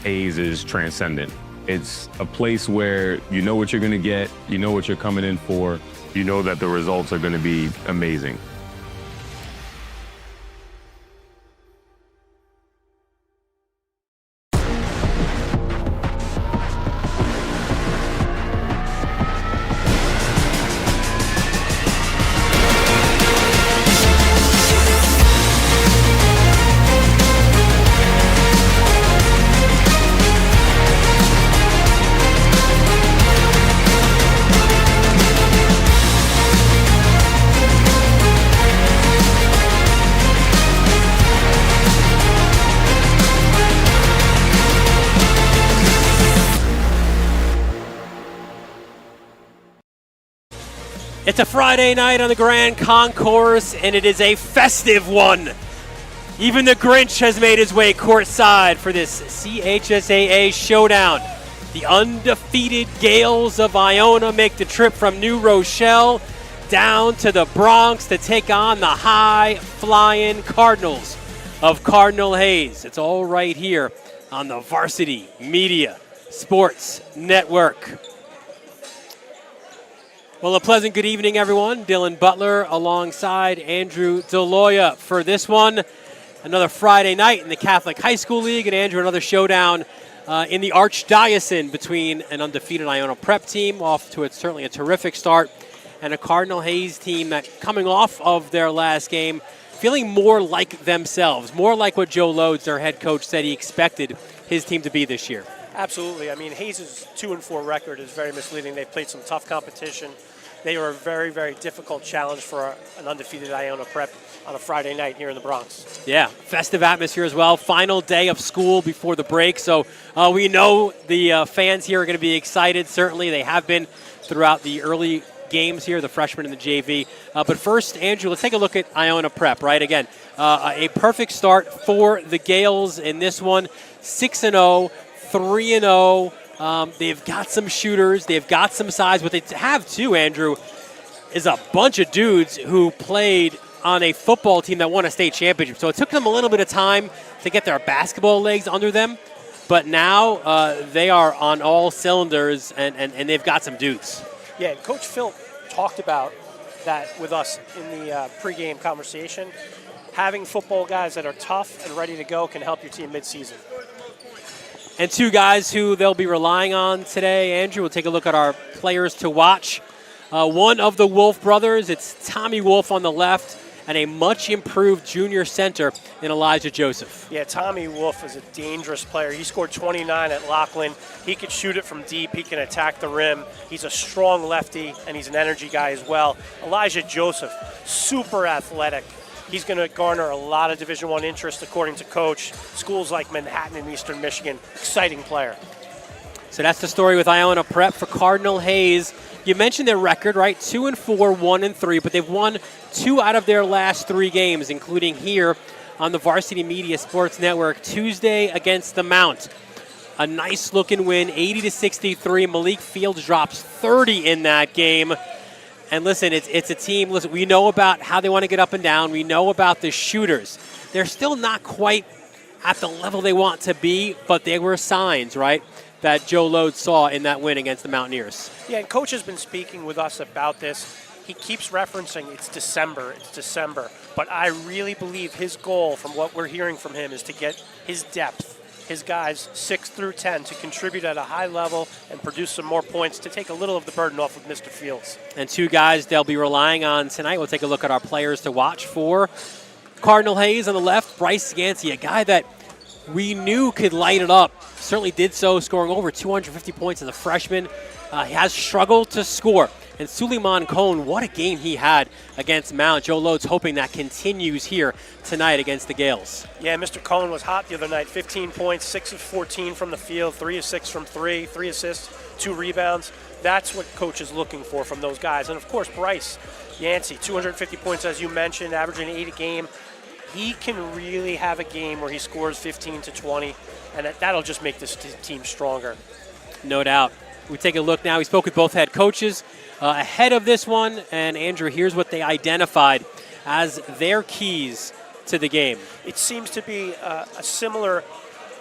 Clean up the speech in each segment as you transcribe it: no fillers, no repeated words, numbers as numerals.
Hayes is transcendent. It's a place where you know what you're going to get, you know what you're coming in for, you know that the results are going to be amazing. It's a Friday night on the Grand Concourse, and it is a festive one. Even the Grinch has made his way courtside for this CHSAA showdown. The undefeated Gales of Iona make the trip from New Rochelle down to the Bronx to take on the high-flying Cardinals of Cardinal Hayes. It's all right here on the Varsity Media Sports Network. Well, a pleasant good evening, everyone. Dylan Butler alongside Andrew Deloya for this one. Another Friday night in the Catholic High School League. And Andrew, another showdown in the Archdiocese between an undefeated Iona Prep team, off to certainly a terrific start, and a Cardinal Hayes team that, coming off of their last game, feeling more like themselves, more like what Joe Lodes, their head coach, said he expected his team to be this year. Absolutely. I mean, Hayes' 2-4 record is very misleading. They've played some tough competition. They are a very, very difficult challenge for an undefeated Iona Prep on a Friday night here in the Bronx. Yeah, festive atmosphere as well. Final day of school before the break, so we know the fans here are going to be excited. Certainly, they have been throughout the early games here, the freshmen and the JV. But first, Andrew, let's take a look at Iona Prep, right? Again, a perfect start for the Gales in this one. 6-0, 3-0. They've got some shooters. They've got some size. What they have, too, Andrew, is a bunch of dudes who played on a football team that won a state championship. So it took them a little bit of time to get their basketball legs under them. But now they are on all cylinders, and they've got some dudes. Yeah, and Coach Phil talked about that with us in the pregame conversation. Having football guys that are tough and ready to go can help your team midseason. And two guys who they'll be relying on today, Andrew. We'll take a look at our players to watch. One of the Wolf brothers, it's Tommy Wolf on the left, and a much improved junior center in Elijah Joseph. Yeah, Tommy Wolf is a dangerous player. He scored 29 at Lockland. He can shoot it from deep. He can attack the rim. He's a strong lefty, and he's an energy guy as well. Elijah Joseph, super athletic. He's going to garner a lot of Division I interest, according to Coach. Schools like Manhattan and Eastern Michigan, exciting player. So that's the story with Iona Prep for Cardinal Hayes. You mentioned their record, right? 2-4, 1-3, but they've won 2 out of their last 3 games, including here on the Varsity Media Sports Network Tuesday against the Mount. A nice-looking win, 80-63. Malik Fields drops 30 in that game. And listen, it's a team, listen, we know about how they want to get up and down. We know about the shooters. They're still not quite at the level they want to be, but they were signs, right, that Joe Lodes saw in that win against the Mountaineers. Yeah, and Coach has been speaking with us about this. He keeps referencing it's December. But I really believe his goal, from what we're hearing from him, is to get his depth, his guys 6 through 10, to contribute at a high level and produce some more points to take a little of the burden off of Mr. Fields. And two guys they'll be relying on tonight. We'll take a look at our players to watch for. Cardinal Hayes on the left, Bryce Yancey, a guy that we knew could light it up. Certainly did so, scoring over 250 points as a freshman. He has struggled to score. And Suleiman Cohn, what a game he had against Mount. Joe Lodes hoping that continues here tonight against the Gales. Yeah, Mr. Cohn was hot the other night. 15 points, 6 of 14 from the field, 3 of 6 from 3, 3 assists, 2 rebounds. That's what Coach is looking for from those guys. And, of course, Bryce Yancey, 250 points, as you mentioned, averaging 8 a game. He can really have a game where he scores 15 to 20, and that'll just make this team stronger. No doubt. We take a look now. We spoke with both head coaches ahead of this one, and Andrew, here's what they identified as their keys to the game. It seems to be a similar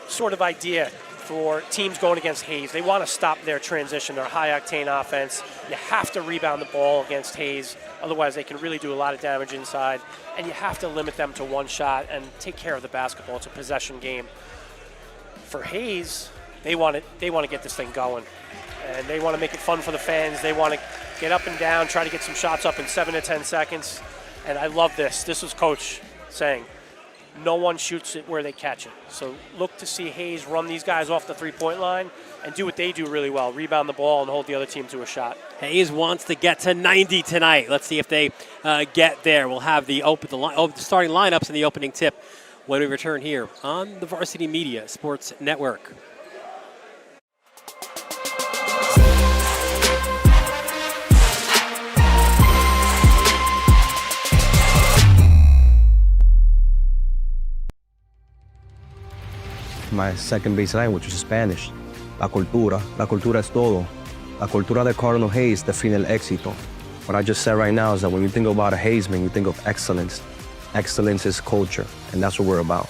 sort of idea for teams going against Hayes. They want to stop their transition, their high-octane offense. You have to rebound the ball against Hayes. Otherwise, they can really do a lot of damage inside. And you have to limit them to one shot and take care of the basketball. It's a possession game. For Hayes, they want to get this thing going. And they want to make it fun for the fans. They want to get up and down, try to get some shots up in 7 to 10 seconds. And I love this. This was Coach saying, no one shoots it where they catch it. So look to see Hayes run these guys off the three-point line and do what they do really well, rebound the ball and hold the other team to a shot. Hayes wants to get to 90 tonight. Let's see if they get there. We'll have the starting lineups in the opening tip when we return here on the Varsity Media Sports Network. My second base language is Spanish. La cultura es todo. La cultura de Cardinal Hayes define el éxito. What I just said right now is that when you think about a Hayesman, you think of excellence. Excellence is culture, and that's what we're about.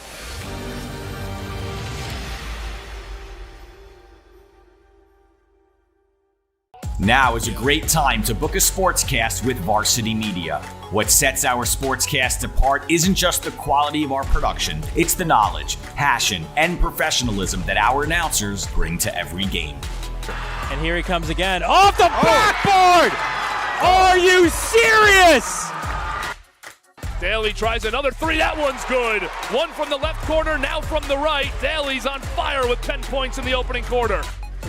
Now is a great time to book a sportscast with Varsity Media. What sets our sportscast apart isn't just the quality of our production, it's the knowledge, passion, and professionalism that our announcers bring to every game. And here he comes again. Off the backboard! Are you serious? Daly tries another three. That one's good. One from the left corner, now from the right. Daly's on fire with 10 points in the opening quarter.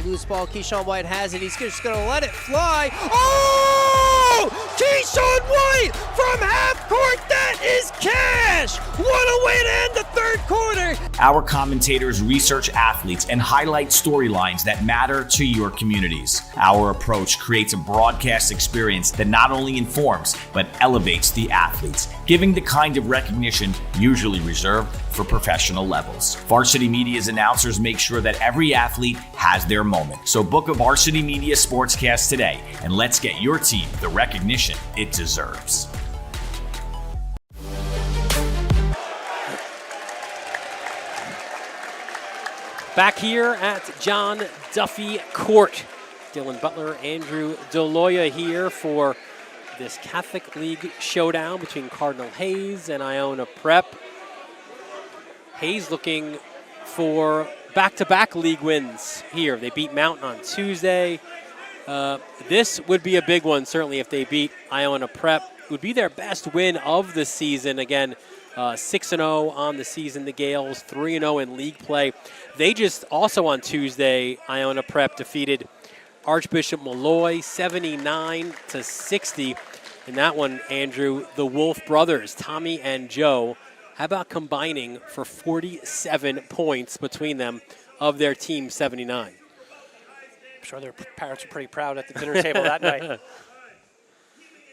Loose ball, Keyshawn White has it. He's just going to let it fly. Oh! Keyshawn White from half court. That is cash. What a way to end the third quarter. Our commentators research athletes and highlight storylines that matter to your communities. Our approach creates a broadcast experience that not only informs, but elevates the athletes, giving the kind of recognition usually reserved for professional levels. Varsity Media's announcers make sure that every athlete has their moment. So book a Varsity Media Sportscast today, and let's get your team the recognition it deserves. Back here at John Duffy Court. Dylan Butler, Andrew Deloya here for this Catholic League showdown between Cardinal Hayes and Iona Prep. Hayes looking for back-to-back league wins here. They beat Mountain on Tuesday. This would be a big one, certainly, if they beat Iona Prep. It would be their best win of the season. Again, 6-0 on the season. The Gales 3-0 in league play. They just also on Tuesday, Iona Prep defeated Archbishop Malloy 79-60. In that one, Andrew, the Wolf brothers, Tommy and Joe, how about combining for 47 points between them of their team 79? I'm sure their parents are pretty proud at the dinner table that night.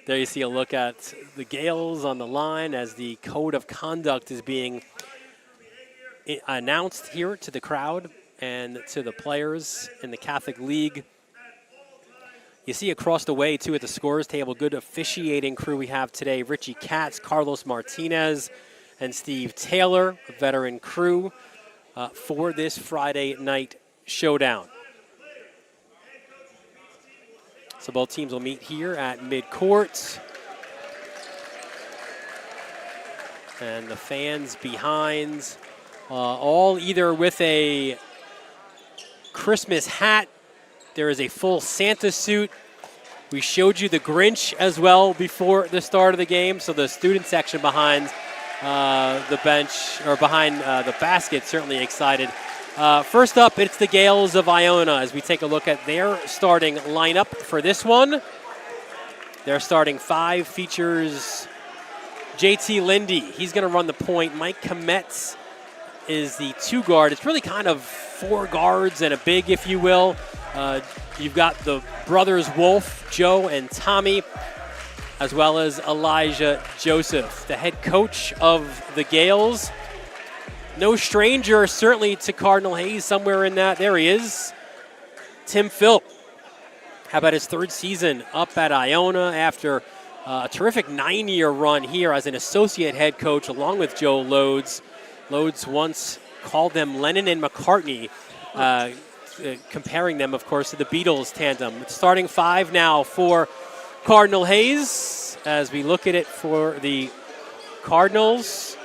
There you see a look at the Gales on the line as the code of conduct is being announced here to the crowd and to the players in the Catholic League. You see across the way, too, at the scorers table, good officiating crew we have today. Richie Katz, Carlos Martinez, and Steve Taylor, a veteran crew, for this Friday night showdown. So both teams will meet here at midcourt. And the fans behind, all either with a Christmas hat. There is a full Santa suit. We showed you the Grinch as well before the start of the game. So the student section behind the bench, or behind the basket, certainly excited. First up, it's the Gales of Iona as we take a look at their starting lineup for this one. Their starting five features JT Lindy. He's going to run the point. Mike Kometz is the two guard. It's really kind of four guards and a big, if you will. You've got the brothers Wolf, Joe and Tommy, as well as Elijah Joseph, the head coach of the Gales. No stranger, certainly, to Cardinal Hayes somewhere in that. There he is, Tim Philp. How about his third season up at Iona after a terrific 9-year run here as an associate head coach along with Joe Loads. Loads once called them Lennon and McCartney comparing them, of course, to the Beatles tandem. Starting 5 now for Cardinal Hayes as we look at it for the Cardinals.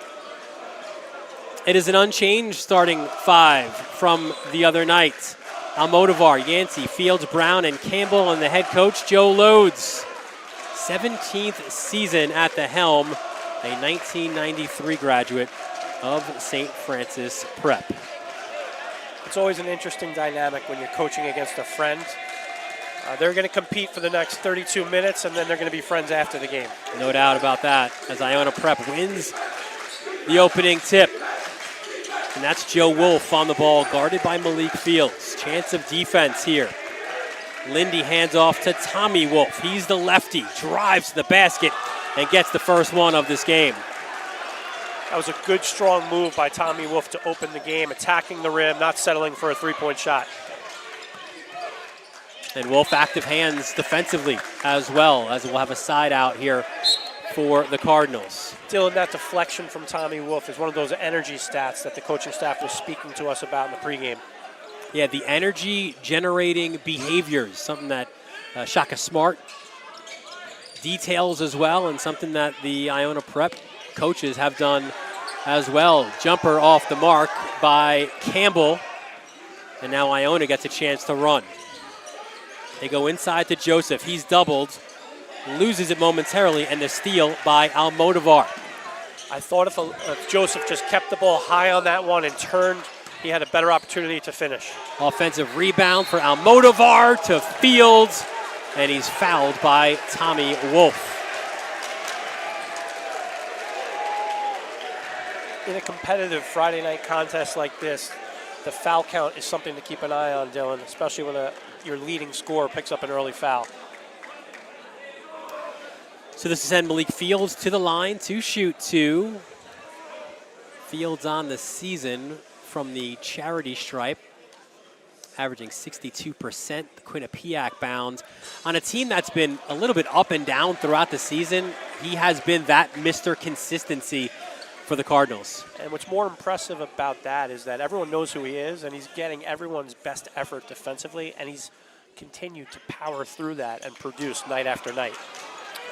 It is an unchanged starting 5 from the other night. Almodovar, Yancey, Fields, Brown, and Campbell, and the head coach, Joe Loads. 17th season at the helm, a 1993 graduate of St. Francis Prep. It's always an interesting dynamic when you're coaching against a friend. They're going to compete for the next 32 minutes, and then they're going to be friends after the game. No doubt about that, as Iona Prep wins the opening tip. And that's Joe Wolf on the ball, guarded by Malik Fields. Chance of defense here. Lindy hands off to Tommy Wolf. He's the lefty, drives to the basket, and gets the first one of this game. That was a good, strong move by Tommy Wolf to open the game, attacking the rim, not settling for a three-point shot. And Wolf active hands defensively as well, as we'll have a side out here for the Cardinals. Dylan, that deflection from Tommy Wolf is one of those energy stats that the coaching staff was speaking to us about in the pregame. Yeah, the energy-generating behaviors, something that Shaka Smart details as well, and something that the Iona Prep coaches have done as well. Jumper off the mark by Campbell, and now Iona gets a chance to run. They go inside to Joseph. He's doubled, loses it momentarily, and the steal by Almodovar. I thought if Joseph just kept the ball high on that one and turned, he had a better opportunity to finish. Offensive rebound for Almodovar to Fields, and he's fouled by Tommy Wolf. In a competitive Friday night contest like this, the foul count is something to keep an eye on, Dylan, especially when your leading scorer picks up an early foul. So this is send Malik Fields to the line to shoot 2. Fields on the season from the charity stripe, averaging 62%, the Quinnipiac bound. On a team that's been a little bit up and down throughout the season, he has been that Mr. Consistency for the Cardinals. And what's more impressive about that is that everyone knows who he is, and he's getting everyone's best effort defensively, and he's continued to power through that and produce night after night.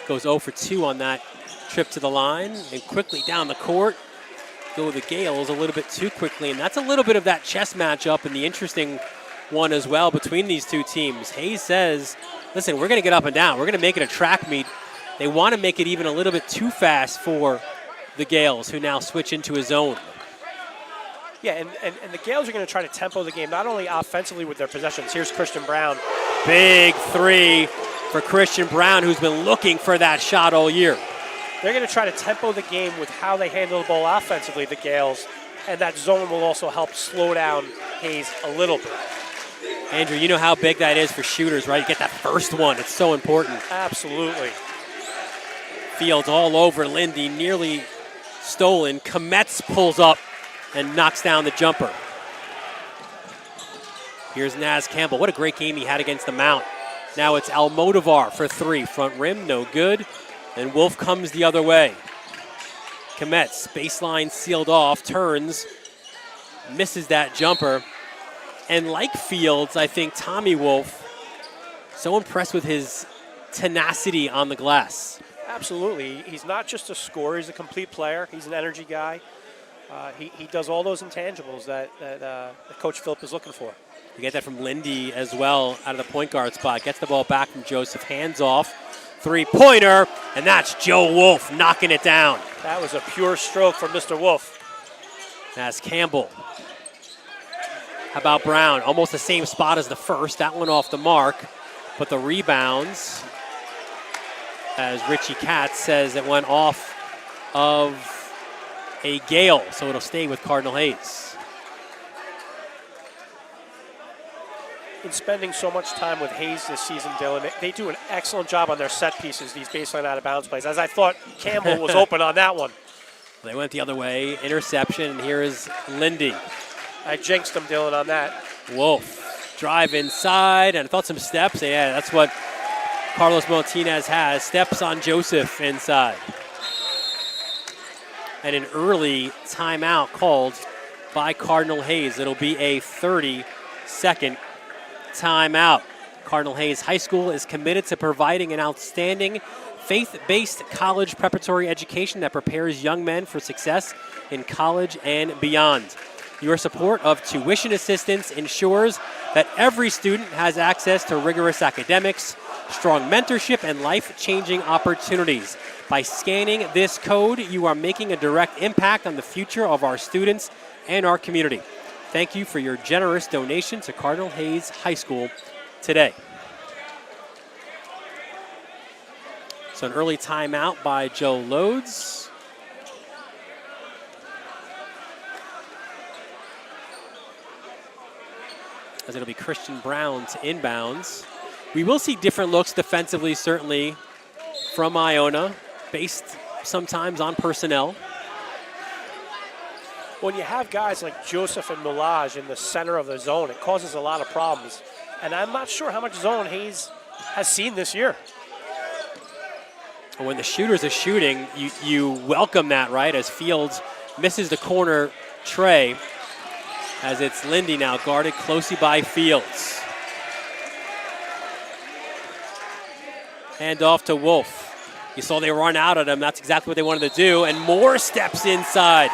Goes 0 for 2 on that trip to the line, and quickly down the court go the Gales a little bit too quickly, and that's a little bit of that chess matchup and the interesting one as well between these two teams. Hayes says, listen, we're going to get up and down. We're going to make it a track meet. They want to make it even a little bit too fast for the Gales, who now switch into a zone. Yeah, and the Gales are going to try to tempo the game, not only offensively with their possessions. Here's Christian Brown. Big 3 for Christian Brown, who's been looking for that shot all year. They're going to try to tempo the game with how they handle the ball offensively, the Gales, and that zone will also help slow down Hayes a little bit. Andrew, you know how big that is for shooters, right? You get that first one. It's so important. Absolutely. Fields all over Lindy, nearly stolen. Kometz pulls up and knocks down the jumper. Here's Naz Campbell. What a great game he had against the Mount. Now it's Almodovar for 3. Front rim, no good. And Wolf comes the other way. Kometz, baseline sealed off, turns, misses that jumper. And like Fields, I think Tommy Wolf, so impressed with his tenacity on the glass. Absolutely. He's not just a scorer, he's a complete player. He's an energy guy. He does all those intangibles that Coach Phillip is looking for. You get that from Lindy as well out of the point guard spot. Gets the ball back from Joseph, hands off. 3-pointer, and that's Joe Wolf knocking it down. That was a pure stroke from Mr. Wolf. That's Campbell. How about Brown? Almost the same spot as the first. That one off the mark, but the rebounds, as Richie Katz says, it went off of a Gale, so it'll stay with Cardinal Hayes. In spending so much time with Hayes this season, Dylan, they do an excellent job on their set pieces, these baseline out-of-bounds plays, as I thought Campbell was open on that one. They went the other way, interception, and here is Lindy. I jinxed him, Dylan, on that. Wolf, drive inside, and I thought some steps. Yeah, that's what Carlos Martinez has. Steps on Joseph inside. And an early timeout called by Cardinal Hayes. It'll be a 30 second timeout. Cardinal Hayes High School is committed to providing an outstanding faith-based college preparatory education that prepares young men for success in college and beyond. Your support of tuition assistance ensures that every student has access to rigorous academics, strong mentorship, and life-changing opportunities. By scanning this code, you are making a direct impact on the future of our students and our community. Thank you for your generous donation to Cardinal Hayes High School today. So an early timeout by Joe Lodes. As it'll be Christian Brown to inbounds. We will see different looks defensively, certainly, from Iona, based sometimes on personnel. When you have guys like Joseph and Milage in the center of the zone, it causes a lot of problems. And I'm not sure how much zone Hayes has seen this year. When the shooters are shooting, you welcome that, right? As Fields misses the corner tray, as it's Lindy now guarded closely by Fields. Hand off to Wolf. You saw they run out at him. That's exactly what they wanted to do. And Moore steps inside.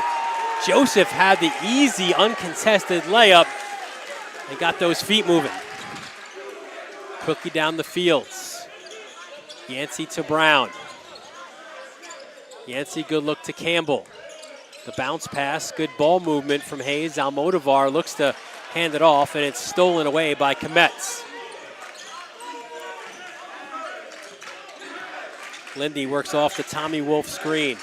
Joseph had the easy, uncontested layup and got those feet moving. Quickly down the Fields. Yancey to Brown. Yancey, good look to Campbell. The bounce pass, good ball movement from Hayes. Almodovar looks to hand it off, and it's stolen away by Kometz. Lindy works off the Tommy Wolf screen.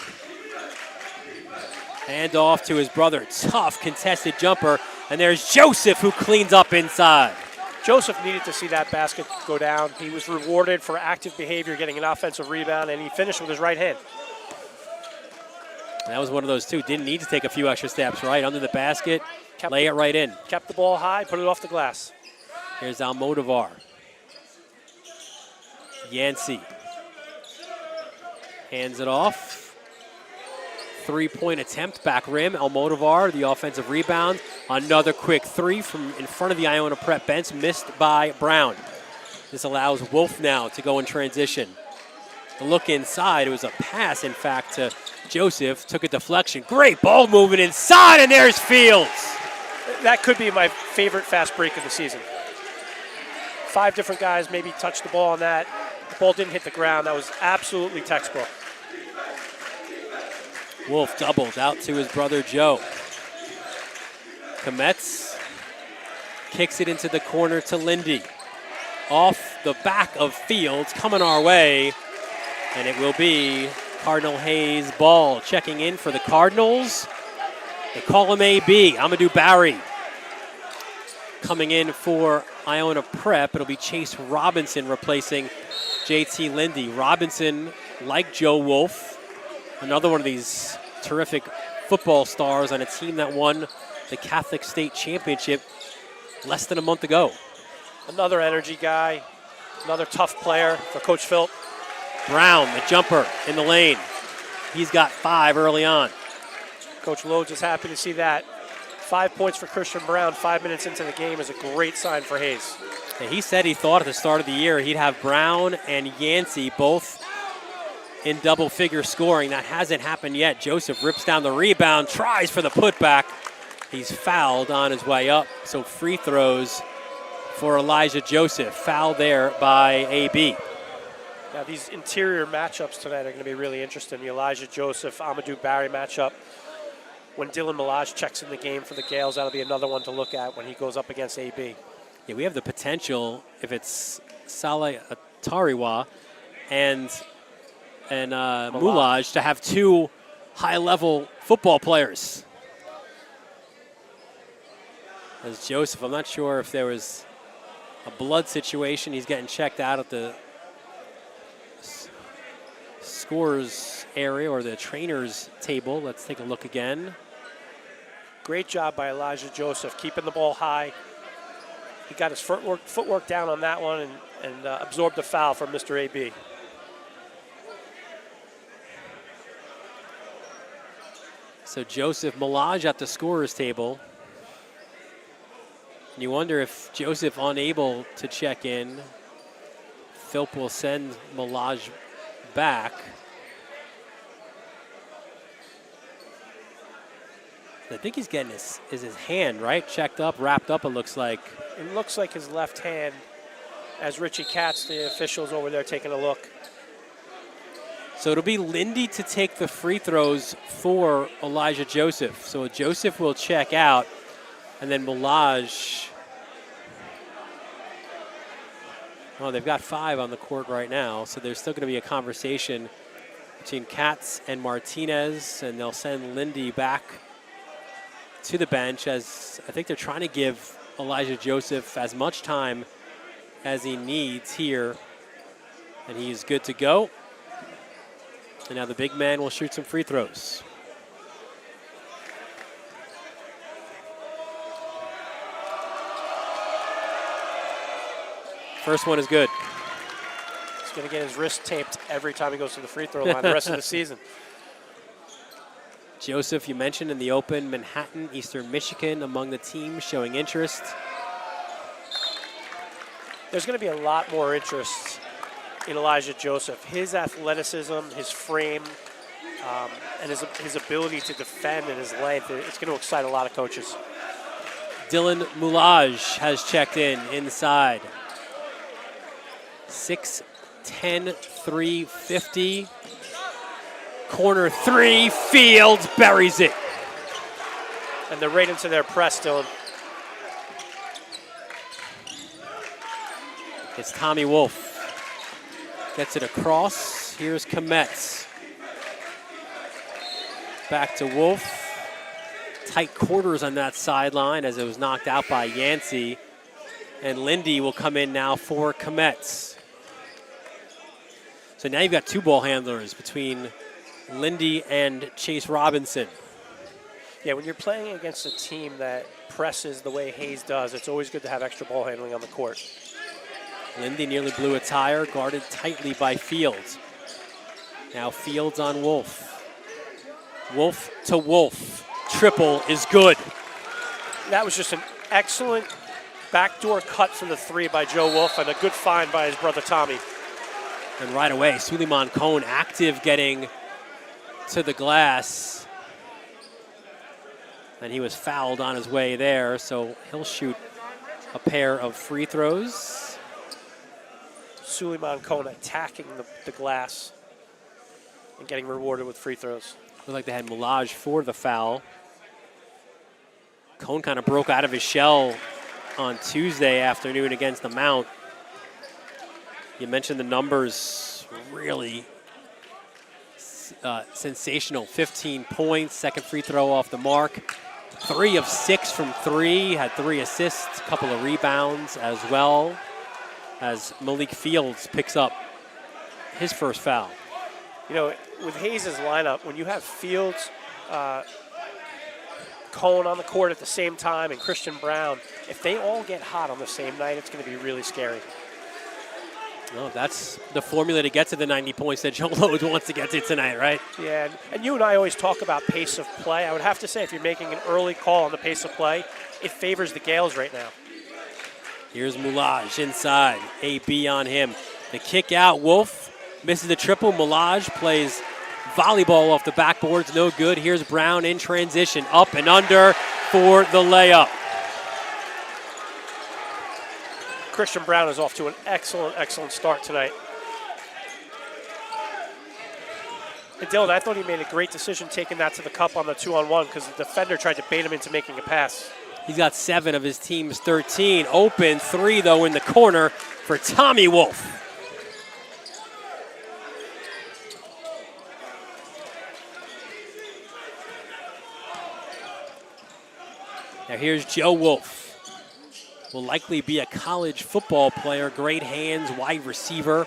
Hand off to his brother. Tough contested jumper, and there's Joseph who cleans up inside. Joseph needed to see that basket go down. He was rewarded for active behavior, getting an offensive rebound, and he finished with his right hand. That was one of those two. Didn't need to take a few extra steps, right? Under the basket, lay it right in. Kept the ball high, put it off the glass. Here's Almodovar. Yancey. Hands it off. Three-point attempt, back rim. Almodovar, the offensive rebound. Another quick three from in front of the Iona Prep bench, missed by Brown. This allows Wolf now to go in transition. The look inside, it was a pass, in fact, to Joseph. Took a deflection. Great ball movement inside, and there's Fields. That could be my favorite fast break of the season. 5 different guys maybe touched the ball on that. The ball didn't hit the ground. That was absolutely textbook. Wolf doubled out to his brother Joe. Kometz kicks it into the corner to Lindy. Off the back of Fields, coming our way. And it will be Cardinal Hayes ball. Checking in for the Cardinals. They call him AB, Amadou Barry. Coming in for Iona Prep, it'll be Chase Robinson replacing JT Lindy. Robinson, like Joe Wolf, another one of these terrific football stars on a team that won the Catholic State Championship less than a month ago. Another energy guy, another tough player for Coach Phil. Brown, the jumper in the lane. He's got 5 early on. Coach Lodes is happy to see that. 5 points for Christian Brown 5 minutes into the game is a great sign for Hayes. And he said he thought at the start of the year he'd have Brown and Yancey both in double-figure scoring. That hasn't happened yet. Joseph rips down the rebound, tries for the putback. He's fouled on his way up, so free throws for Elijah Joseph. Foul there by AB. Now these interior matchups tonight are going to be really interesting. The Elijah Joseph, Amadou Barry matchup. When Dylan Milage checks in the game for the Gales, that'll be another one to look at when he goes up against AB. Yeah, we have the potential, if it's Saleh Atariwa and Milage, to have 2 high-level football players. As Joseph, I'm not sure if there was a blood situation. He's getting checked out at the scorers area or the trainer's table. Let's take a look again. Great job by Elijah Joseph, keeping the ball high. He got his footwork down on that one and absorbed the foul from Mr. AB. So Joseph Milage at the scorer's table. And you wonder if Joseph unable to check in, Philp will send Milage back. I think he's getting his hand, right? Checked up, wrapped up, it looks like. It looks like his left hand, as Richie Katz, the officials over there, taking a look. So it'll be Lindy to take the free throws for Elijah Joseph. So Joseph will check out, and then Milage. Oh, they've got 5 on the court right now, so there's still going to be a conversation between Katz and Martinez, and they'll send Lindy back to the bench, as I think they're trying to give Elijah Joseph as much time as he needs here, and he's good to go. And now the big man will shoot some free throws. First one is good. He's going to get his wrist taped every time he goes to the free throw line the rest of the season. Joseph, you mentioned in the open, Manhattan, Eastern Michigan, among the teams showing interest. There's going to be a lot more interest in Elijah Joseph. His athleticism, his frame, and his ability to defend and his length, it's going to excite a lot of coaches. Dylan Milage has checked in inside. 6'10", 350. Corner 3, Fields buries it. And they're right into their press, Dylan. It's Tommy Wolf. Gets it across. Here's Kometz. Back to Wolf. Tight quarters on that sideline as it was knocked out by Yancey. And Lindy will come in now for Kometz. So now you've got 2 ball handlers between Lindy and Chase Robinson. Yeah, when you're playing against a team that presses the way Hayes does, it's always good to have extra ball handling on the court. Lindy nearly blew a tire, guarded tightly by Fields. Now Fields on Wolf. Wolf to Wolf. Triple is good. That was just an excellent backdoor cut for the 3 by Joe Wolf and a good find by his brother Tommy. And right away, Suleiman Cohn active, getting to the glass. And he was fouled on his way there, so he'll shoot a pair of free throws. Suleiman Cohn attacking the glass and getting rewarded with free throws. Looked like they had Milage for the foul. Cohn kind of broke out of his shell on Tuesday afternoon against the Mount. You mentioned the numbers, really sensational. 15 points, second free throw off the mark. 3 of 6 from 3, had 3 assists, a couple of rebounds as well, as Malik Fields picks up his first foul. You know, with Hayes' lineup, when you have Fields, Cohn on the court at the same time, and Christian Brown, if they all get hot on the same night, it's going to be really scary. No, that's the formula to get to the 90 points that Joe Lodes wants to get to tonight, right? Yeah, and you and I always talk about pace of play. I would have to say, if you're making an early call on the pace of play, it favors the Gales right now. Here's Milage inside. AB on him. The kick out. Wolf misses the triple. Milage plays volleyball off the backboards. No good. Here's Brown in transition. Up and under for the layup. Christian Brown is off to an excellent start tonight. And Dylan, I thought he made a great decision taking that to the cup on the 2-on-1 because the defender tried to bait him into making a pass. He's got 7 of his team's 13. Open 3, though, in the corner for Tommy Wolf. Now here's Joe Wolf. Will likely be a college football player. Great hands, wide receiver.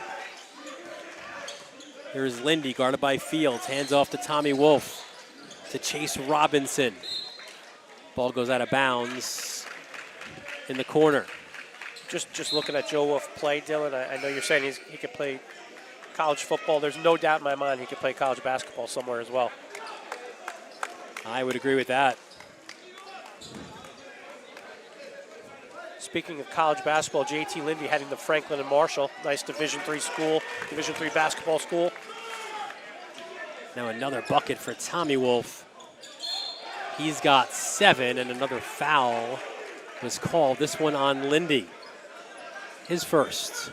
Here's Lindy, guarded by Fields. Hands off to Tommy Wolf. To Chase Robinson. Ball goes out of bounds in the corner. Just looking at Joe Wolf play, Dylan, I know you're saying he could play college football. There's no doubt in my mind he could play college basketball somewhere as well. I would agree with that. Speaking of college basketball, JT Lindy heading to Franklin and Marshall. Nice Division III school, Division III basketball school. Now another bucket for Tommy Wolf. He's got 7, and another foul was called. This one on Lindy. His first.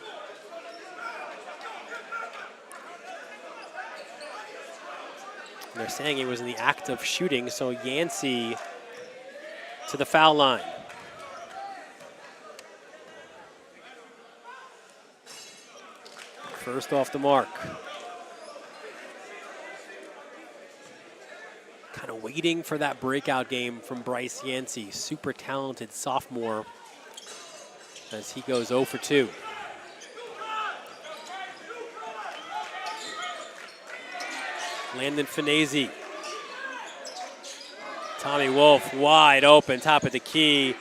And they're saying he was in the act of shooting, so Yancey to the foul line. First off the mark. Kind of waiting for that breakout game from Bryce Yancey, super talented sophomore, as he goes 0 for 2. Landon Finese. Tommy Wolf wide open, top of the key.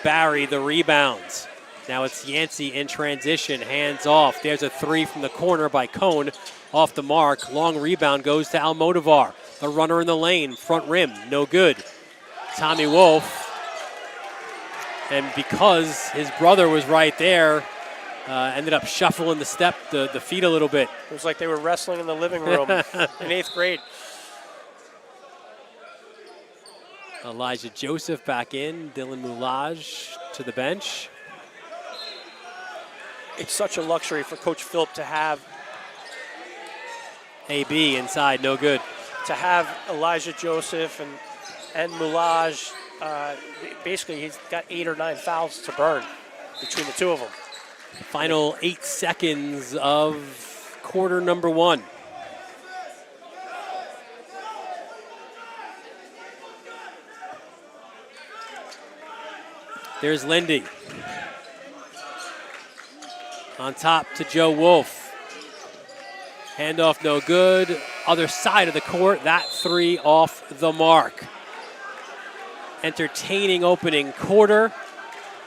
Barry the rebounds. Now it's Yancey in transition, hands off. There's a 3 from the corner by Cone, off the mark. Long rebound goes to Almodovar. The runner in the lane, front rim, no good. Tommy Wolf, and because his brother was right there, ended up shuffling the feet a little bit. It was like they were wrestling in the living room in 8th grade. Elijah Joseph back in, Dylan Moulage to the bench. It's such a luxury for Coach Philp to have AB inside, no good. To have Elijah Joseph and Moulage, basically he's got 8 or 9 fouls to burn between the two of them. Final 8 seconds of quarter number 1. There's Lindy. On top to Joe Wolf. Handoff no good. Other side of the court, that 3 off the mark. Entertaining opening quarter,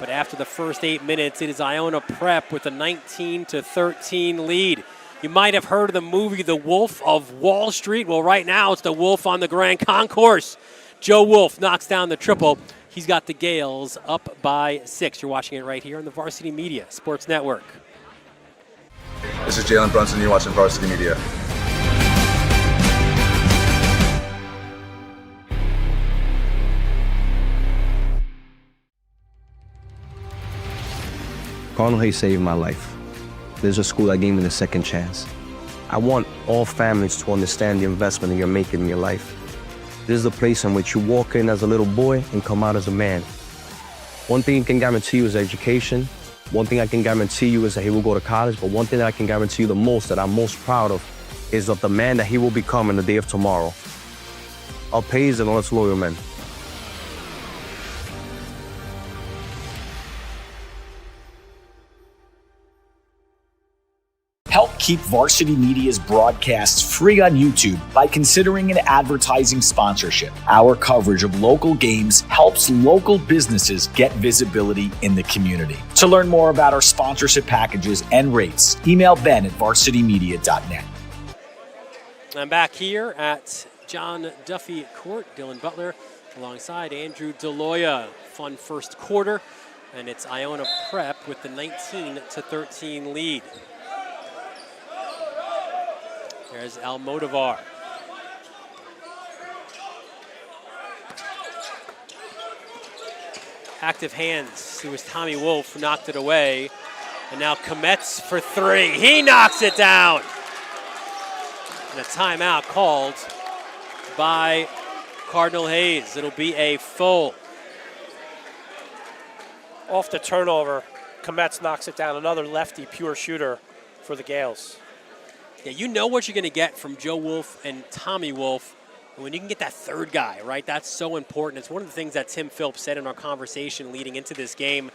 but after the first 8 minutes, it is Iona Prep with a 19-13 lead. You might have heard of the movie The Wolf of Wall Street. Well, right now it's the Wolf on the Grand Concourse. Joe Wolf knocks down the triple. He's got the Gales up by 6. You're watching it right here on the Varsity Media Sports Network. This is Jalen Brunson. You're watching Varsity Media. Cardinal Hayes saved my life. There's a school that gave me the second chance. I want all families to understand the investment that you're making in your life. This is the place in which you walk in as a little boy and come out as a man. One thing I can guarantee you is education. One thing I can guarantee you is that he will go to college, but one thing that I can guarantee you the most, that I'm most proud of, is of the man that he will become in the day of tomorrow. I'll pay his and all its loyal men. Help keep Varsity Media's broadcasts free on YouTube by considering an advertising sponsorship. Our coverage of local games helps local businesses get visibility in the community. To learn more about our sponsorship packages and rates, email Ben at varsitymedia.net. I'm back here at John Duffy Court. Dylan Butler alongside Andrew DeLoya. Fun first quarter, and it's Iona Prep with the 19-13 lead. There's Almodovar. Active hands. It was Tommy Wolf who knocked it away. And now Kometz for 3. He knocks it down. And a timeout called by Cardinal Hayes. It'll be a full. Off the turnover, Kometz knocks it down. Another lefty, pure shooter for the Gales. Yeah, you know what you're going to get from Joe Wolf and Tommy Wolf. And when you can get that third guy, right, that's so important. It's one of the things that Tim Phillips said in our conversation leading into this game.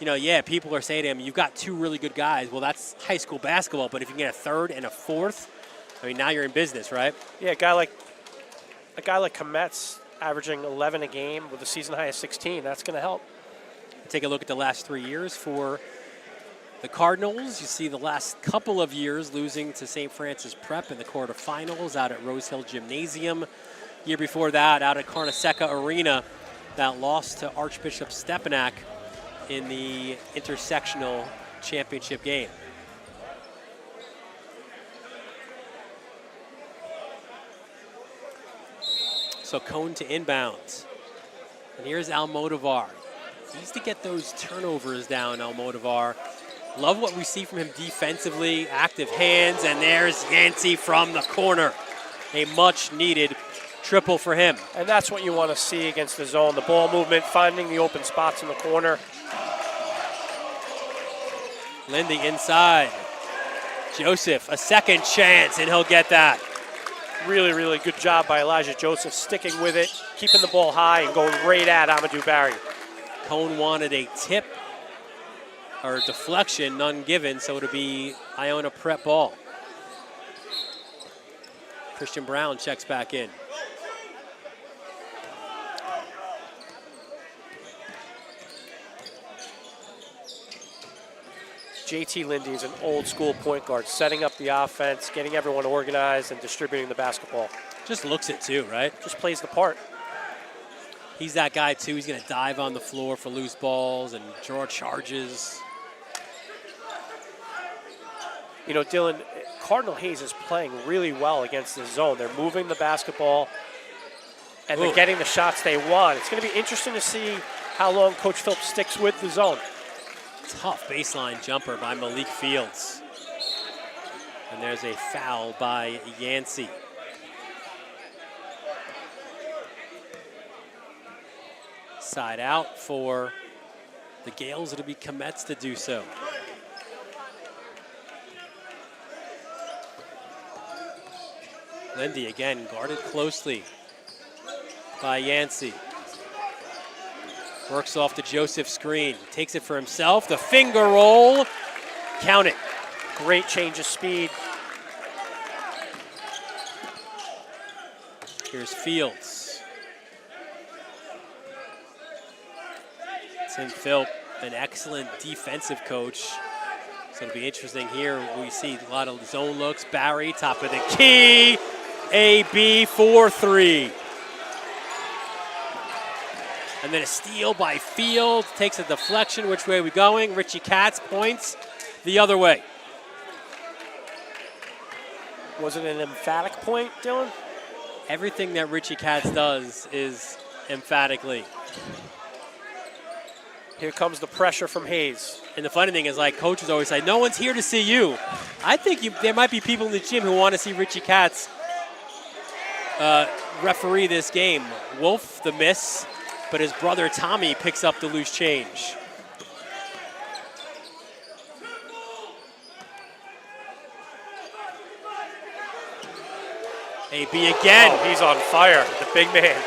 You know, yeah, people are saying to him, you've got 2 really good guys. Well, that's high school basketball, but if you can get a third and a fourth, I mean, now you're in business, right? Yeah, a guy like Kometz averaging 11 a game with a season high of 16, that's going to help. Take a look at the last 3 years for the Cardinals. You see the last couple of years losing to St. Francis Prep in the quarterfinals out at Rose Hill Gymnasium. Year before that, out at Carnesecca Arena, that loss to Archbishop Stepanak in the intersectional championship game. So Cone to inbounds. And here's Almodovar. He needs to get those turnovers down, Almodovar. Love what we see from him defensively, active hands, and there's Yancey from the corner. A much-needed triple for him. And that's what you want to see against the zone, the ball movement, finding the open spots in the corner. Lindy inside. Joseph, a second chance, and he'll get that. Really, really good job by Elijah Joseph, sticking with it, keeping the ball high, and going right at Amadou Barry. Cone wanted a tip or deflection, none given, so it'll be Iona prep ball. Christian Brown checks back in. JT Lindy is an old school point guard, setting up the offense, getting everyone organized, and distributing the basketball. Just looks it too, right? Just plays the part. He's that guy too. He's going to dive on the floor for loose balls and draw charges. You know, Dylan, Cardinal Hayes is playing really well against the zone. They're moving the basketball, and they're getting the shots they want. It's going to be interesting to see how long Coach Phillips sticks with the zone. Tough baseline jumper by Malik Fields. And there's a foul by Yancey. Side out for the Gales. It'll be Kometz to do so. Lindy again guarded closely by Yancey. Works off the Joseph screen, takes it for himself, the finger roll, count it. Great change of speed. Here's Fields. Tim Philp, an excellent defensive coach. So it'll be interesting here. We see a lot of zone looks. Barry, top of the key. AB 4-3. And then a steal by Field. Takes a deflection. Which way are we going? Richie Katz points the other way. Was it an emphatic point, Dylan? Everything that Richie Katz does is emphatically. Here comes the pressure from Hayes. And the funny thing is, like, coaches always say, no one's here to see you. I think there might be people in the gym who want to see Richie Katz referee this game. Wolf, the miss, but his brother Tommy picks up the loose change. AB again. Oh, he's on fire, the big man.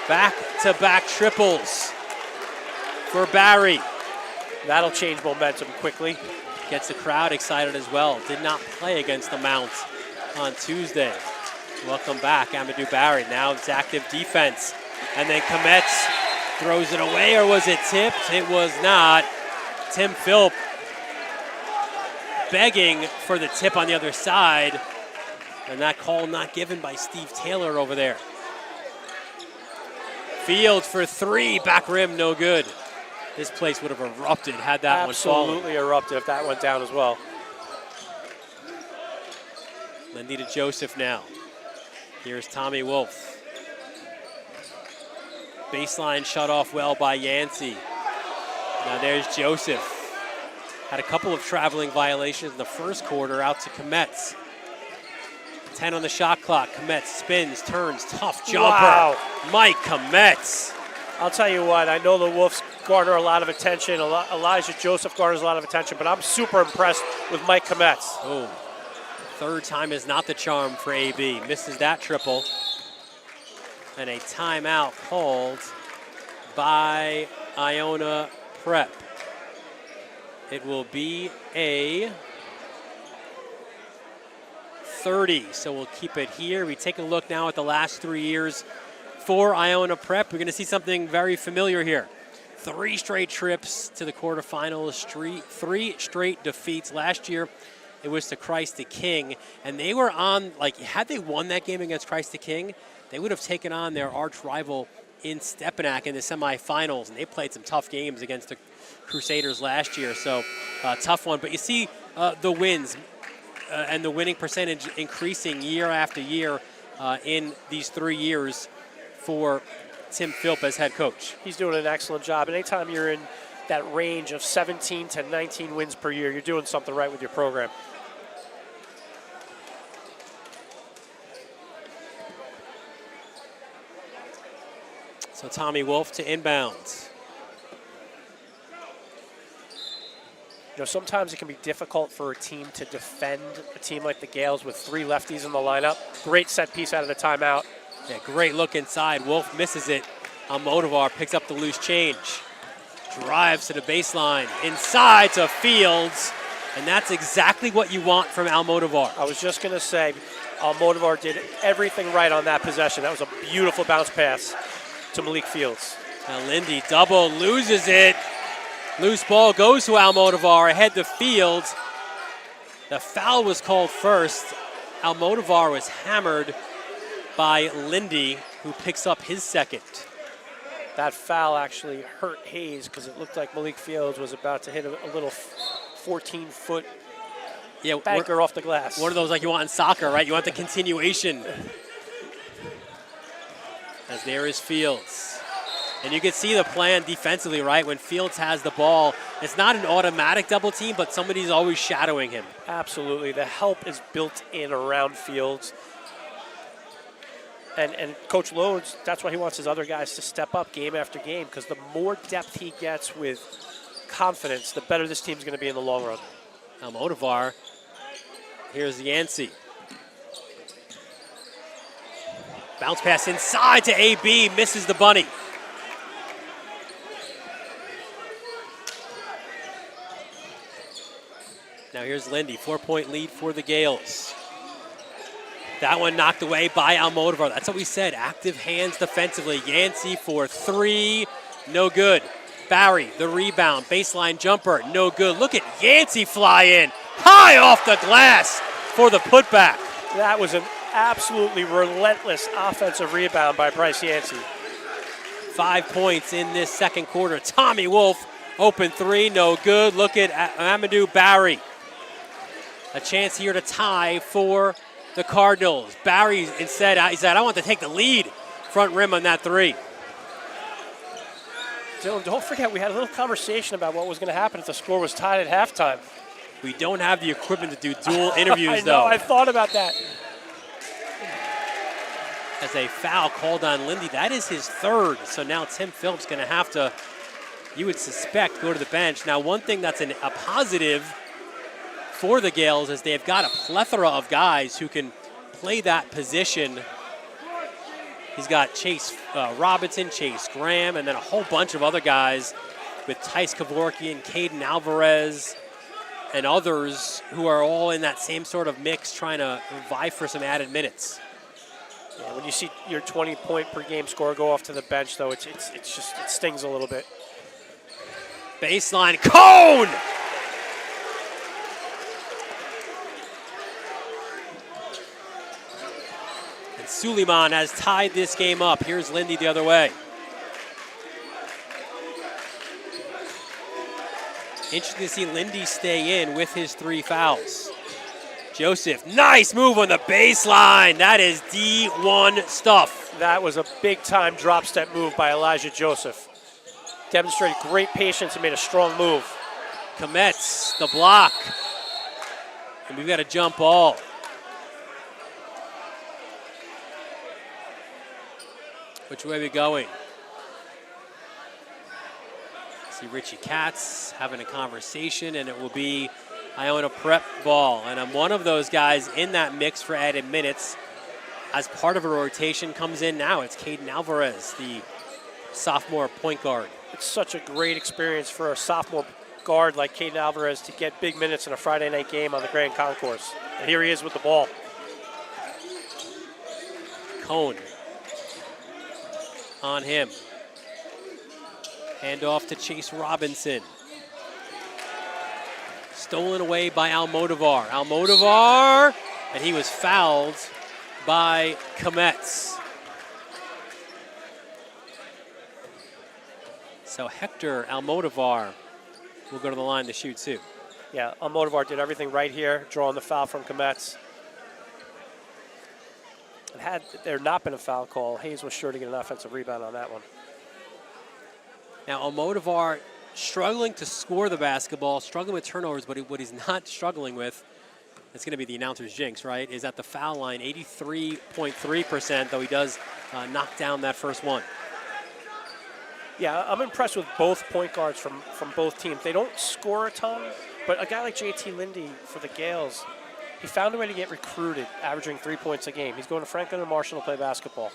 Back-to-back triples for Barry. That'll change momentum quickly. Gets the crowd excited as well. Did not play against the Mount on Tuesday. Welcome back, Amadou Barry. Now it's active defense. And then Kometz throws it away, or was it tipped? It was not. Tim Philp begging for the tip on the other side. And that call not given by Steve Taylor over there. Fields for three, back rim, no good. This place would have erupted had that one fallen. Absolutely erupted if that went down as well. Lindy to Joseph now. Here's Tommy Wolf. Baseline shut off well by Yancey. Now there's Joseph. Had a couple of traveling violations in the first quarter, out to Kometz. 10 on the shot clock. Kometz spins, turns, tough jumper. Wow. Mike Kometz. I'll tell you what, I know the Wolves garner a lot of attention. Elijah Joseph garners a lot of attention, but I'm super impressed with Mike Kometz. Oh, third time is not the charm for AB. Misses that triple. And a timeout called by Iona Prep. It will be a 30, so we'll keep it here. We take a look now at the last 3 years for Iona Prep. We're going to see something very familiar here. 3 straight trips to the quarterfinals, 3 straight defeats. Last year, it was to Christ the King, and they were on, like, had they won that game against Christ the King, they would have taken on their arch rival in Stepanak in the semifinals, and they played some tough games against the Crusaders last year, so tough one. But you see the wins and the winning percentage increasing year after year in these 3 years for Tim Philp as head coach. He's doing an excellent job. And anytime you're in that range of 17 to 19 wins per year, you're doing something right with your program. So Tommy Wolf to inbounds. You know, sometimes it can be difficult for a team to defend a team like the Gales with 3 lefties in the lineup. Great set piece out of the timeout. Yeah, great look inside. Wolf misses it. Almodovar picks up the loose change. Drives to the baseline. Inside to Fields. And that's exactly what you want from Almodovar. I was just going to say, Almodovar did everything right on that possession. That was a beautiful bounce pass to Malik Fields. Now Lindy double, loses it. Loose ball goes to Almodovar, ahead to Fields. The foul was called first. Almodovar was hammered by Lindy, who picks up his second. That foul actually hurt Hayes because it looked like Malik Fields was about to hit a little 14-foot banker off the glass. One of those like you want in soccer, right? You want the continuation. As there is Fields. And you can see the plan defensively, right? When Fields has the ball, it's not an automatic double team, but somebody's always shadowing him. Absolutely. The help is built in around Fields. And Coach Lodes, that's why he wants his other guys to step up game after game, because the more depth he gets with confidence, the better this team's going to be in the long run. Almodovar. Here's Yancey. Bounce pass inside to AB, misses the bunny. Now here's Lindy, 4-point lead for the Gales. That one knocked away by Almodovar. That's what we said, active hands defensively. Yancey for 3, no good. Barry, the rebound, baseline jumper, no good. Look at Yancey fly in, high off the glass for the putback. That was an absolutely relentless offensive rebound by Bryce Yancey. 5 points in this second quarter. Tommy Wolf, open 3, no good. Look at Amadou Barry. A chance here to tie for the Cardinals. Barry instead, he said, I want to take the lead. Front rim on that 3. Dylan, don't forget, we had a little conversation about what was going to happen if the score was tied at halftime. We don't have the equipment to do dual interviews, though. I thought about that. As a foul called on Lindy, that is his 3rd. So now Tim Phillips going to have to, you would suspect, go to the bench. Now, one thing that's a positive for the Gales is they've got a plethora of guys who can play that position. He's got Chase Robinson, Chase Graham, and then a whole bunch of other guys with Tice Kevorkian, Caden Alvarez, and others who are all in that same sort of mix trying to vie for some added minutes. Yeah, when you see your 20-point per game score go off to the bench, though, it stings a little bit. Baseline, Cone! And Suleiman has tied this game up. Here's Lindy the other way. Interesting to see Lindy stay in with his 3 fouls. Joseph, nice move on the baseline. That is D1 stuff. That was a big-time drop step move by Elijah Joseph. Demonstrated great patience and made a strong move. Kometz, the block. And we've got a jump ball. Which way are we going? See Richie Katz having a conversation, and it will be Iona prep ball. And I'm one of those guys in that mix for added minutes. As part of a rotation comes in now, it's Caden Alvarez, the sophomore point guard. It's such a great experience for a sophomore guard like Caden Alvarez to get big minutes in a Friday night game on the Grand Concourse. And here he is with the ball. Cone on him. Hand off to Chase Robinson. Stolen away by Almodovar. Almodovar, and he was fouled by Kometz. So Hector Almodovar will go to the line to shoot too. Yeah, Almodovar did everything right here, drawing the foul from Kometz. And had there not been a foul call, Hayes was sure to get an offensive rebound on that one. Now Almodovar struggling to score the basketball, struggling with turnovers, but what he's not struggling with, it's going to be the announcer's jinx, right, is at the foul line, 83.3%, though he does knock down that first one. Yeah, I'm impressed with both point guards from both teams. They don't score a ton, but a guy like JT Lindy for the Gales, he found a way to get recruited, averaging 3 points a game. He's going to Franklin and Marshall to play basketball.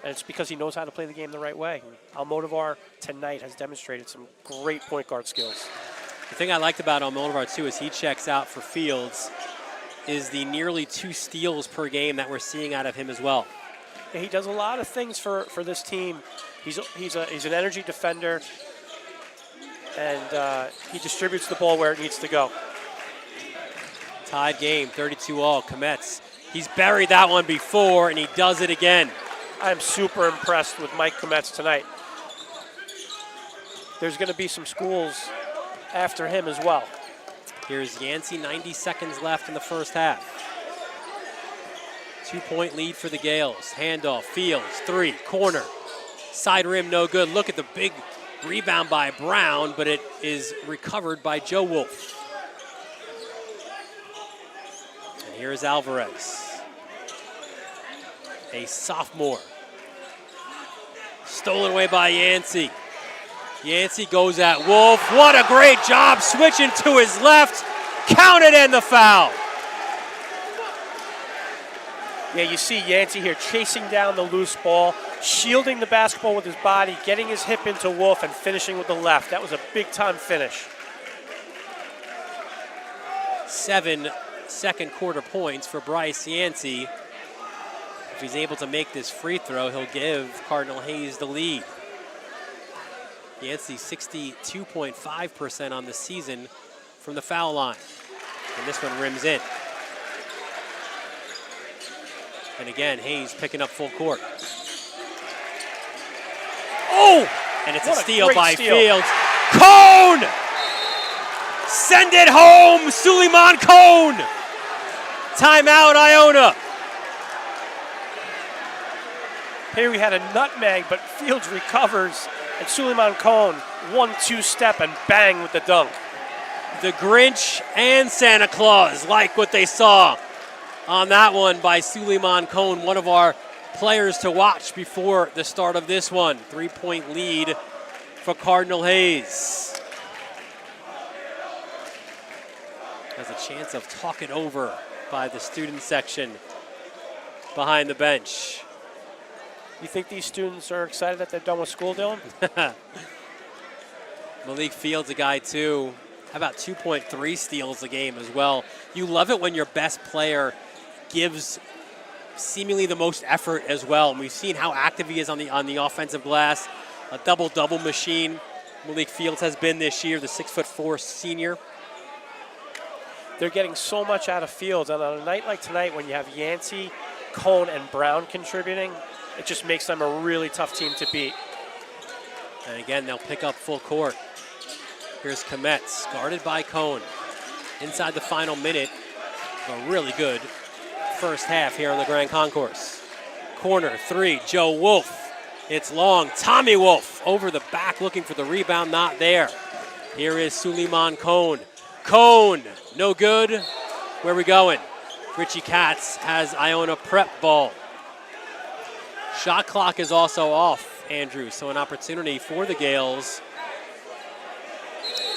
And it's because he knows how to play the game the right way. Almodovar tonight has demonstrated some great point guard skills. The thing I liked about Almodovar, too, is he checks out for Fields, is the nearly 2 steals per game that we're seeing out of him as well. Yeah, he does a lot of things for this team. He's an energy defender, and he distributes the ball where it needs to go. Tied game, 32-all. Kometz, he's buried that one before, and he does it again. I'm super impressed with Mike Kometz tonight. There's going to be some schools after him as well. Here's Yancey, 90 seconds left in the first half. 2-point lead for the Gales. Handoff, Fields, 3, corner. Side rim, no good. Look at the big rebound by Brown, but it is recovered by Joe Wolf. And here's Alvarez, a sophomore. Stolen away by Yancey. Yancey goes at Wolf. What a great job switching to his left. Counted and the foul. Yeah, you see Yancey here chasing down the loose ball, shielding the basketball with his body, getting his hip into Wolf, and finishing with the left. That was a big-time finish. 7 second quarter points for Bryce Yancey. If he's able to make this free throw, he'll give Cardinal Hayes the lead. Yancey 62.5% on the season from the foul line. And this one rims in. And again, Hayes picking up full court. Oh! And it's a steal by Fields. Cone! Send it home, Suleiman Cone! Timeout, Iona. Here we had a nutmeg, but Fields recovers, and Suleiman Cone 1-2 step and bang with the dunk. The Grinch and Santa Claus like what they saw on that one by Suleiman Cone, one of our players to watch before the start of this one. 3-point lead for Cardinal Hayes. Has a chance of talking over by the student section behind the bench. You think these students are excited that they're done with school, Dylan? Malik Fields, a guy too. How about 2.3 steals a game as well? You love it when your best player gives seemingly the most effort as well. And we've seen how active he is on the offensive glass. A double-double machine Malik Fields has been this year, the 6'4" senior. They're getting so much out of Fields, and on a night like tonight when you have Yancey, Cone, and Brown contributing, it just makes them a really tough team to beat. And again, they'll pick up full court. Here's Kometz, guarded by Cone. Inside the final minute of a really good first half here on the Grand Concourse. Corner 3, Joe Wolf. It's long, Tommy Wolf over the back looking for the rebound, not there. Here is Suleiman Cone. Cone, no good. Where are we going? Richie Katz has Iona prep ball. Shot clock is also off, Andrew, so an opportunity for the Gales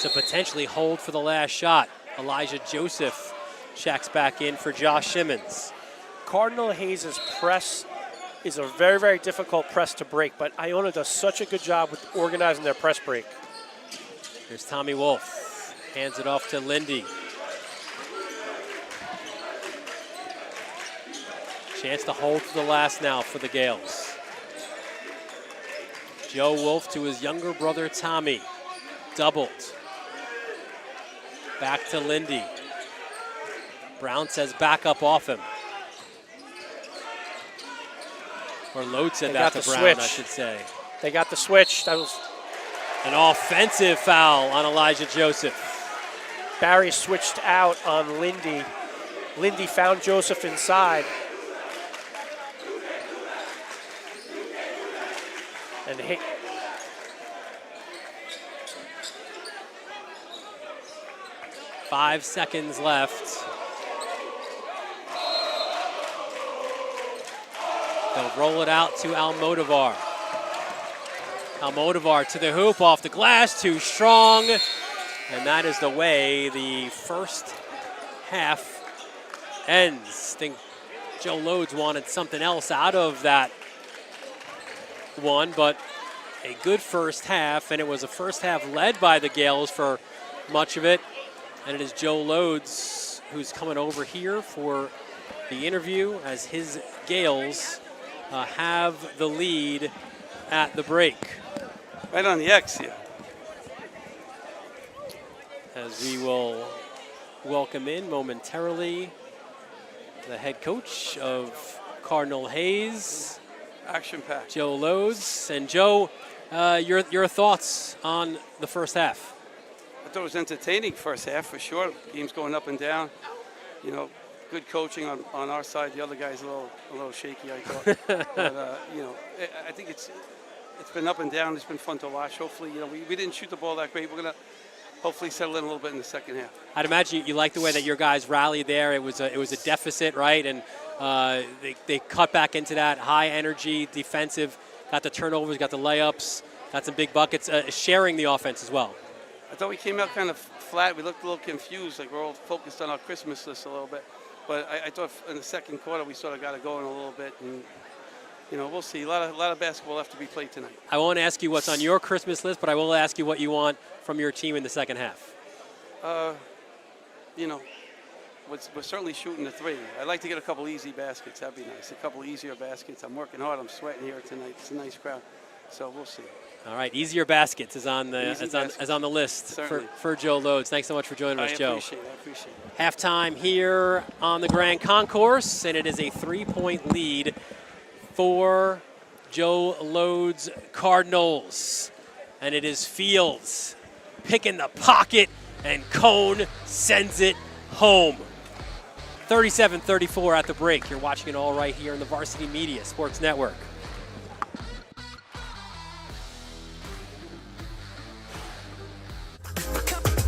to potentially hold for the last shot. Elijah Joseph checks back in for Josh Simmons. Cardinal Hayes' press is a very, very difficult press to break, but Iona does such a good job with organizing their press break. Here's Tommy Wolf. Hands it off to Lindy. Chance to hold to the last now for the Gales. Joe Wolf to his younger brother Tommy. Doubled. Back to Lindy. Brown says back up off him. Or Load said that to Brown, I should say. They got the switch. That was An offensive foul on Elijah Joseph. Barry switched out on Lindy. Lindy found Joseph inside. And 5 seconds left. They'll roll it out to Almodovar. Almodovar to the hoop, off the glass, too strong. And that is the way the first half ends. I think Joe Lodes wanted something else out of that one, but a good first half, and it was a first half led by the Gales for much of it. And it is Joe Lodes who's coming over here for the interview as his Gales have the lead at the break. Right on the X here. As we will welcome in momentarily the head coach of Cardinal Hayes, Action-packed. Joe Lodes. And Joe, your thoughts on the first half? I thought it was entertaining first half for sure. Game's going up and down. You know, good coaching on our side. The other guy's a little shaky, I thought. But you know, I think it's been up and down. It's been fun to watch. Hopefully, you know, we didn't shoot the ball that great. We're gonna hopefully settle in a little bit in the second half. I'd imagine you like the way that your guys rallied there. It was a deficit, right? And they cut back into that high energy defensive. Got the turnovers, got the layups, got some big buckets. Sharing the offense as well. I thought we came out kind of flat. We looked a little confused, like we're all focused on our Christmas list a little bit. But I thought in the second quarter we sort of got it going a little bit, and you know, we'll see. A lot of basketball left to be played tonight. I won't ask you what's on your Christmas list, but I will ask you what you want from your team in the second half. You know, we're certainly shooting the three. I'd like to get a couple easy baskets. That'd be nice. A couple easier baskets. I'm working hard. I'm sweating here tonight. It's a nice crowd, so we'll see. All right, easier baskets is on the on the list for Joe Lodes. Thanks so much for joining us, Joe. I appreciate it. Halftime here on the Grand Concourse, and it is a 3-point lead for Joe Lodes Cardinals. And it is Fields picking the pocket, and Cone sends it home. 37-34 at the break. You're watching it all right here in the Varsity Media Sports Network.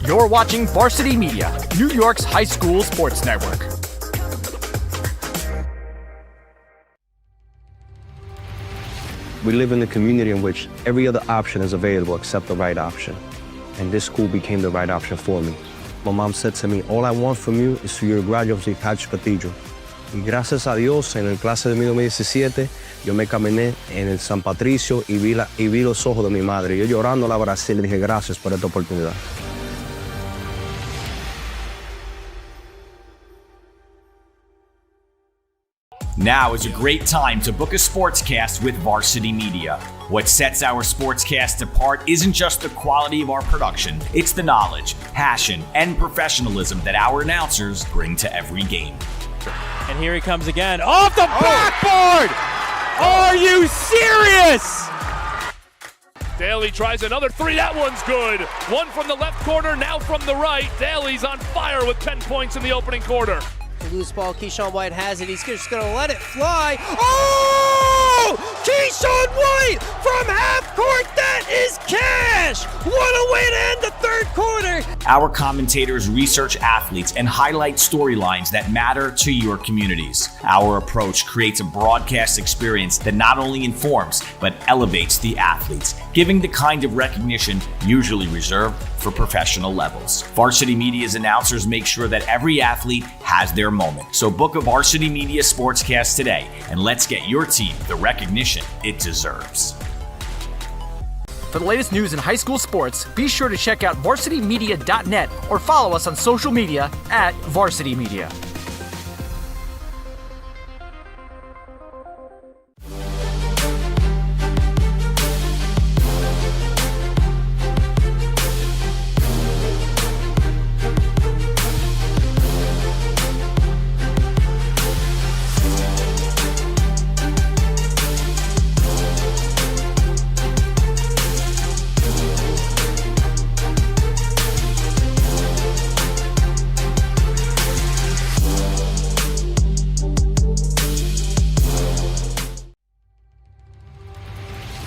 You're watching Varsity Media, New York's high school sports network. We live in a community in which every other option is available except the right option. And this school became the right option for me. My mom said to me, all I want from you is for you to graduate with Patch Castillo. Y gracias a Dios, en el clase de 2017, yo me caminé en el San Patricio y vi los ojos de mi madre. Yo llorando la abracé y le dije gracias por esta oportunidad. Now is a great time to book a sportscast with Varsity Media. What sets our sportscast apart isn't just the quality of our production, it's the knowledge, passion, and professionalism that our announcers bring to every game. And here he comes again. Off the backboard! Are you serious? Daly tries another three. That one's good. One from the left corner, now from the right. Daly's on fire with 10 points in the opening quarter. Loose ball, Keyshawn White has it. He's just going to let it fly. Oh! Keyshawn White from half court. That is cash. What a way to end the third quarter. Our commentators research athletes and highlight storylines that matter to your communities. Our approach creates a broadcast experience that not only informs, but elevates the athletes, giving the kind of recognition usually reserved for professional levels. Varsity Media's announcers make sure that every athlete has their moment. So book a Varsity Media Sportscast today, and let's get your team the recognition it deserves. For the latest news in high school sports, be sure to check out varsitymedia.net or follow us on social media at Varsity Media.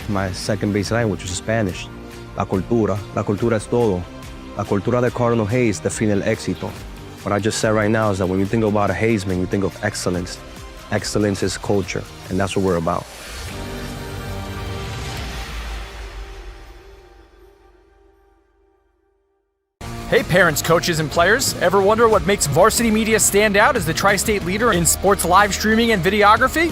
my second base language, which is Spanish. La cultura es todo. La cultura de Cardinal Hayes define el éxito. What I just said right now is that when you think about a Hayesman, you think of excellence. Excellence is culture, and that's what we're about. Hey parents, coaches, and players. Ever wonder what makes Varsity Media stand out as the tri-state leader in sports live streaming and videography?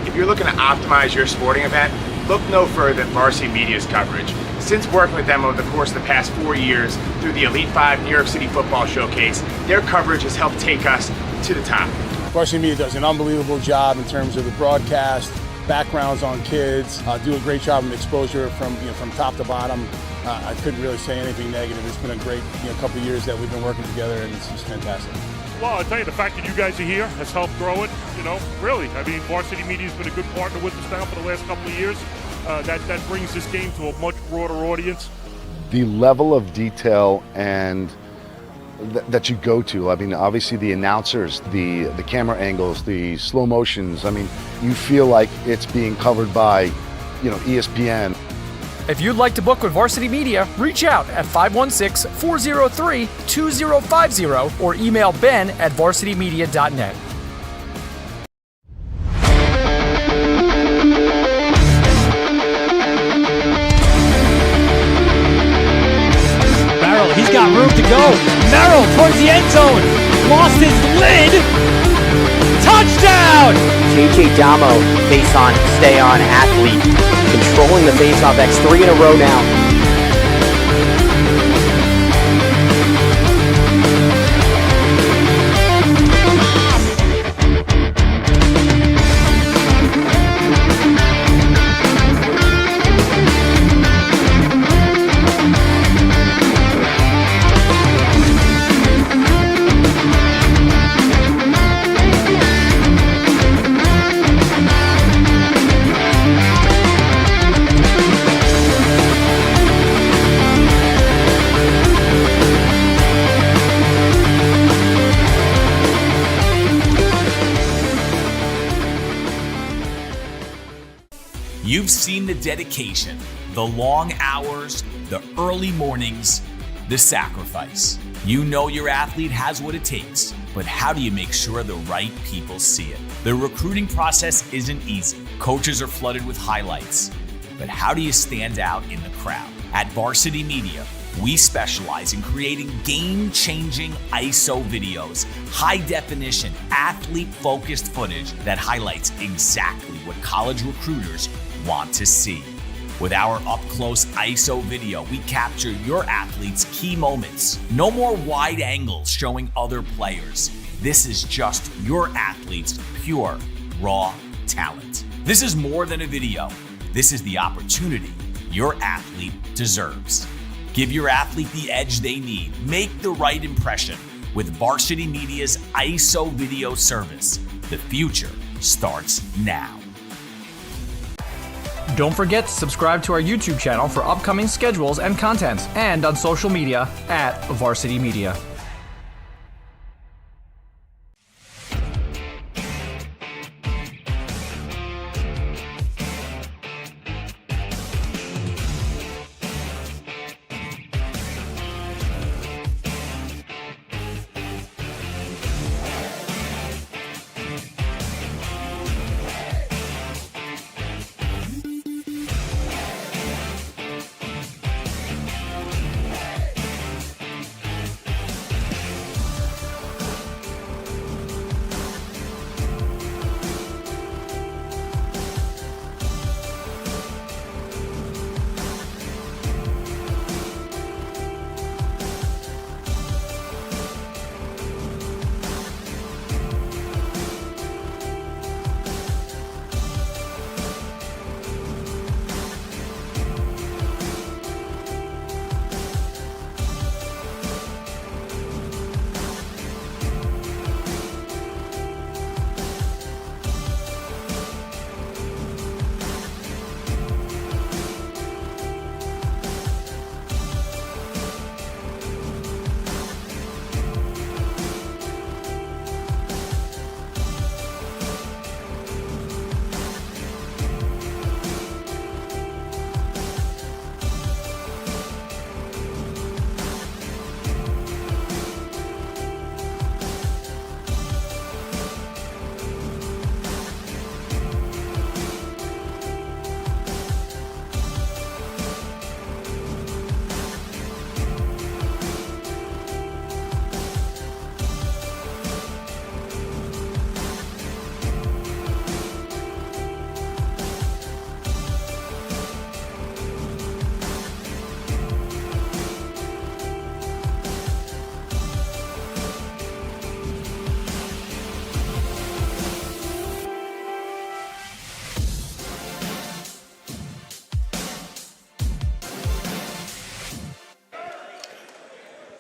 If you're looking to optimize your sporting event, look no further than Varsity Media's coverage. Since working with them over the course of the past 4 years through the Elite 5 New York City Football Showcase, their coverage has helped take us to the top. Varsity Media does an unbelievable job in terms of the broadcast, backgrounds on kids, do a great job of exposure from top to bottom. I couldn't really say anything negative. It's been a great couple of years that we've been working together, and it's just fantastic. Well, I'll tell you, the fact that you guys are here has helped grow it, really. I mean, Varsity Media has been a good partner with us now for the last couple of years. That brings this game to a much broader audience. The level of detail and that you go to, I mean, obviously the announcers, the camera angles, the slow motions, I mean, you feel like it's being covered by, ESPN. If you'd like to book with Varsity Media, reach out at 516-403-2050 or email ben@varsitymedia.net. Merrill, he's got room to go. Merrill towards the end zone. Lost his lid. Touchdown! JJ Damo, face on, stay on athlete. Controlling the face-off. That's 3 in a row now. You've seen the dedication, the long hours, the early mornings, the sacrifice. You know your athlete has what it takes, but how do you make sure the right people see it? The recruiting process isn't easy. Coaches are flooded with highlights, but how do you stand out in the crowd? At Varsity Media, we specialize in creating game-changing ISO videos, high-definition, athlete-focused footage that highlights exactly what college recruiters want to see. With our up-close ISO video, we capture your athletes' key moments. No more wide angles showing other players. This is just your athlete's pure, raw talent. This is more than a video. This is the opportunity your athlete deserves. Give your athlete the edge they need. Make the right impression with Varsity Media's ISO video service. The future starts now. Don't forget to subscribe to our YouTube channel for upcoming schedules and content, and on social media at Varsity Media.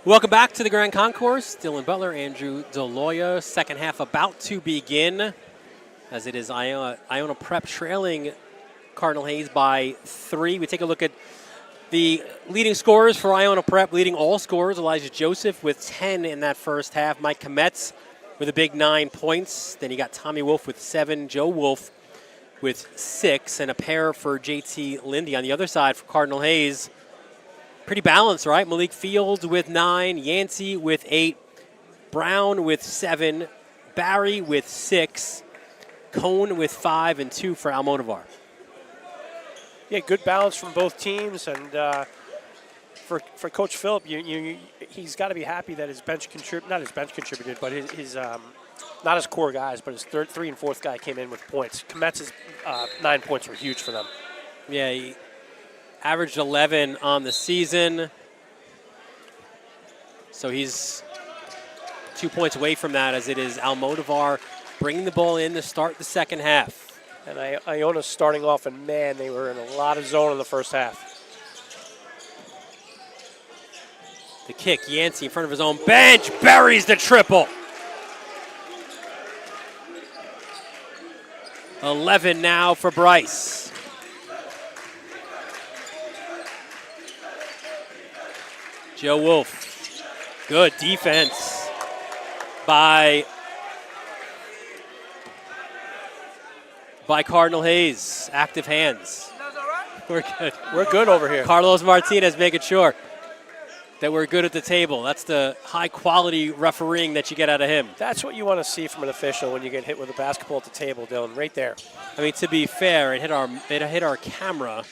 Welcome back to the Grand Concourse. Dylan Butler, Andrew Deloya. Second half about to begin, as it is Iona Prep trailing Cardinal Hayes by 3. We take a look at the leading scorers for Iona Prep, leading all scorers. Elijah Joseph with 10 in that first half. Mike Kometz with a big 9 points. Then you got Tommy Wolf with 7, Joe Wolf with 6, and a pair for JT Lindy. On the other side for Cardinal Hayes, pretty balanced, right? Malik Fields with 9, Yancey with 8, Brown with 7, Barry with 6, Cone with 5, and 2 for Almodovar. Yeah, good balance from both teams, and for Coach Phillip, he's got to be happy that his bench contributed, but his not his core guys, but his 3 and 4th guy came in with points. Kometz's 9 points were huge for them. Yeah, he averaged 11 on the season, so he's 2 points away from that, as it is Almodovar bringing the ball in to start the second half. And Iona's starting off, and man, they were in a lot of zone in the first half. The kick, Yancey in front of his own bench, buries the triple. 11 now for Bryce. Joe Wolf, good defense by Cardinal Hayes. Active hands. We're good. We're good over here. Carlos Martinez making sure that we're good at the table. That's the high-quality refereeing that you get out of him. That's what you want to see from an official when you get hit with a basketball at the table, Dylan, right there. I mean, to be fair, it hit our camera.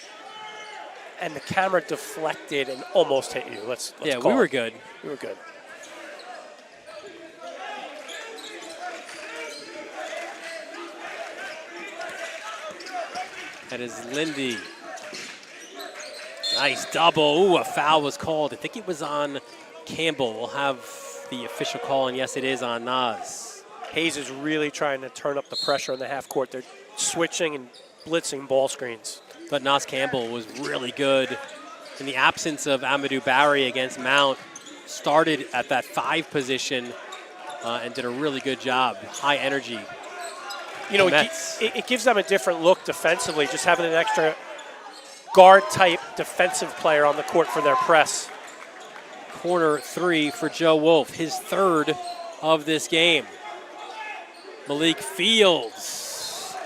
And the camera deflected and almost hit you. Let's yeah, call we were it. good. We were good. That is Lindy. Nice double. Ooh, a foul was called. I think it was on Campbell. We'll have the official call, and yes, it is on Nas. Hayes is really trying to turn up the pressure in the half court. They're switching and blitzing ball screens. But Nas Campbell was really good in the absence of Amadou Barry against Mount. Started at that 5 position and did a really good job. High energy. You know, it gives them a different look defensively, just having an extra guard-type defensive player on the court for their press. Corner 3 for Joe Wolf, his 3rd of this game. Malik Fields,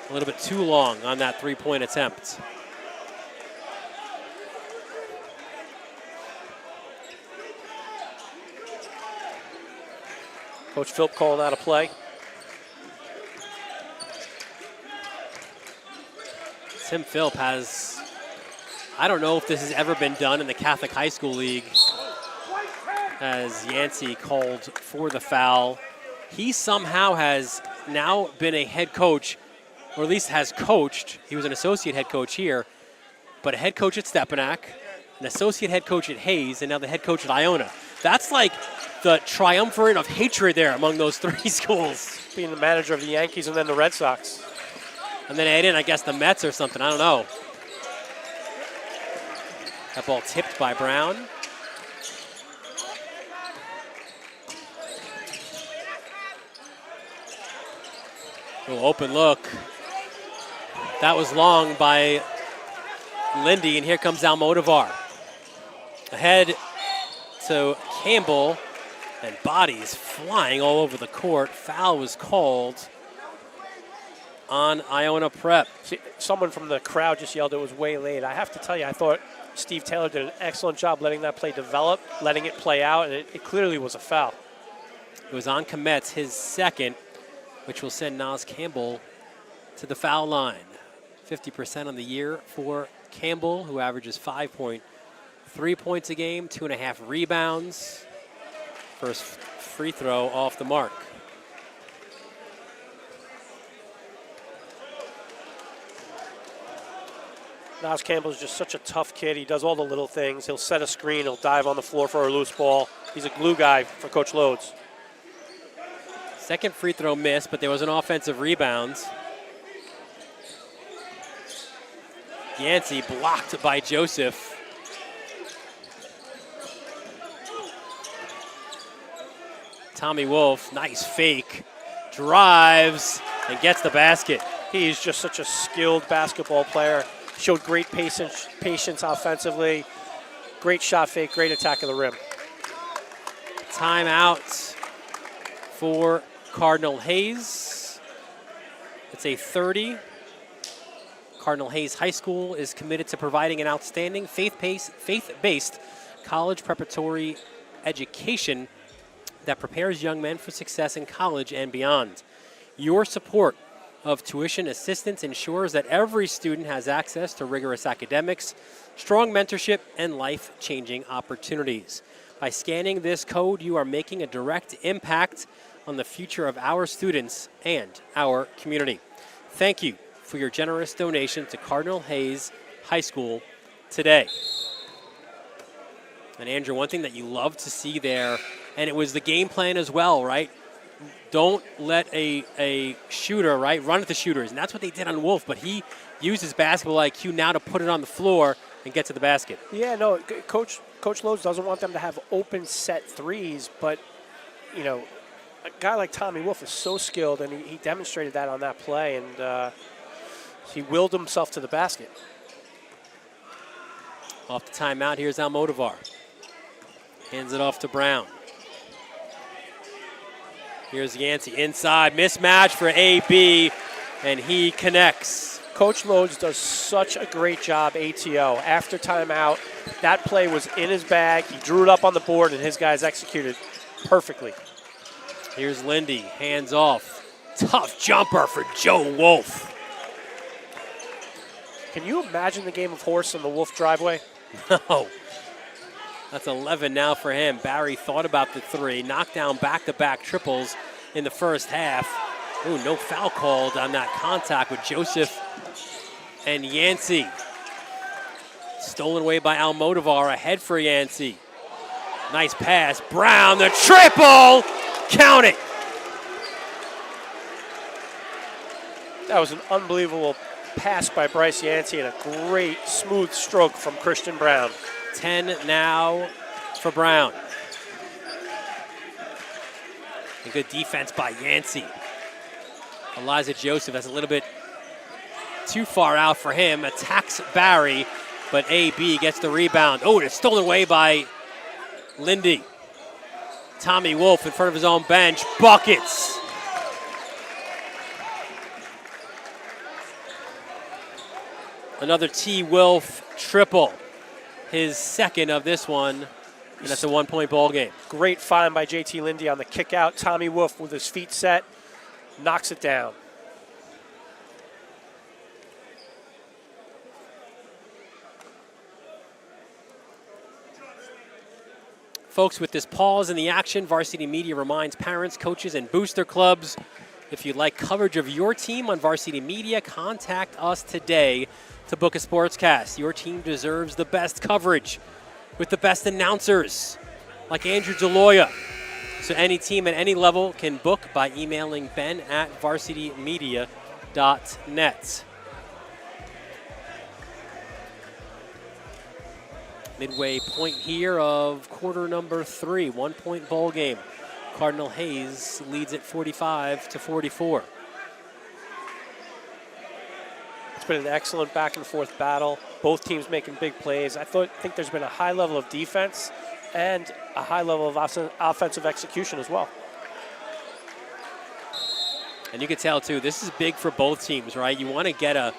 a little bit too long on that 3-point attempt. Coach Phillip calling out a play. Tim Phillip has, I don't know if this has ever been done in the Catholic High School League, as Yancey called for the foul. He somehow has now been a head coach, or at least has coached. He was an associate head coach here, but a head coach at Stepinac, an associate head coach at Hayes, and now the head coach at Iona. That's like the triumvirate of hatred there among those 3 schools. Being the manager of the Yankees and then the Red Sox. And then add in, I guess, the Mets or something. I don't know. That ball tipped by Brown. Little open look. That was long by Lindy, and here comes Almodovar. Ahead to Campbell, and bodies flying all over the court. Foul was called on Iona Prep. See, someone from the crowd just yelled it was way late. I have to tell you, I thought Steve Taylor did an excellent job letting that play develop, letting it play out, and it clearly was a foul. It was on Kometz, his 2nd, which will send Nas Campbell to the foul line. 50% on the year for Campbell, who averages 5.3 points a game, 2.5 rebounds. First free throw off the mark. Nas Campbell's just such a tough kid. He does all the little things. He'll set a screen. He'll dive on the floor for a loose ball. He's a glue guy for Coach Loads. 2nd free throw missed, but there was an offensive rebound. Yancey blocked by Joseph. Tommy Wolf, nice fake, drives and gets the basket. He's just such a skilled basketball player. Showed great patience offensively. Great shot fake, great attack of the rim. Timeout for Cardinal Hayes. It's a 30. Cardinal Hayes High School is committed to providing an outstanding faith-based college preparatory education that prepares young men for success in college and beyond. Your support of tuition assistance ensures that every student has access to rigorous academics, strong mentorship, and life-changing opportunities. By scanning this code, you are making a direct impact on the future of our students and our community. Thank you for your generous donation to Cardinal Hayes High School today. And Andrew, one thing that you love to see there, and it was the game plan as well, right? Don't let a shooter, right, run at the shooters. And that's what they did on Wolf, but he used his basketball IQ now to put it on the floor and get to the basket. Yeah, no, Coach Lowe's doesn't want them to have open set threes, but, you know, a guy like Tommy Wolf is so skilled, and he demonstrated that on that play, and he willed himself to the basket. Off the timeout, here's Almodovar. Hands it off to Brown. Here's Yancey inside, mismatch for AB, and he connects. Coach Lowe's does such a great job, ATO. After timeout, that play was in his bag. He drew it up on the board, and his guys executed perfectly. Here's Lindy, hands off. Tough jumper for Joe Wolf. Can you imagine the game of horse in the Wolf driveway? No. That's 11 now for him. Barry thought about the three, knocked down back-to-back triples in the first half. Ooh, no foul called on that contact with Joseph and Yancey. Stolen away by Almodovar, ahead for Yancey. Nice pass, Brown, the triple, count it. That was an unbelievable pass by Bryce Yancey and a great smooth stroke from Christian Brown. 10 now for Brown. A good defense by Yancey. Elijah Joseph, that's a little bit too far out for him. Attacks Barry, but AB gets the rebound. Oh, it's stolen away by Lindy. Tommy Wolf in front of his own bench. Buckets. Another T. Wolf triple. His second of this one, and that's a one-point ball game. Great find by JT Lindy on the kick out. Tommy Wolf with his feet set, knocks it down. Folks, with this pause in the action, Varsity Media reminds parents, coaches, and booster clubs, if you'd like coverage of your team on Varsity Media, contact us today to book a sportscast. Your team deserves the best coverage with the best announcers like Andrew DeLoya. So any team at any level can book by emailing ben@varsitymedia.net. Midway point here of quarter number 3, 1-point ball game. Cardinal Hayes leads it 45-44. It's been an excellent back and forth battle. Both teams making big plays. I think there's been a high level of defense and a high level of offensive execution as well. And you can tell too, this is big for both teams, right? You want to get a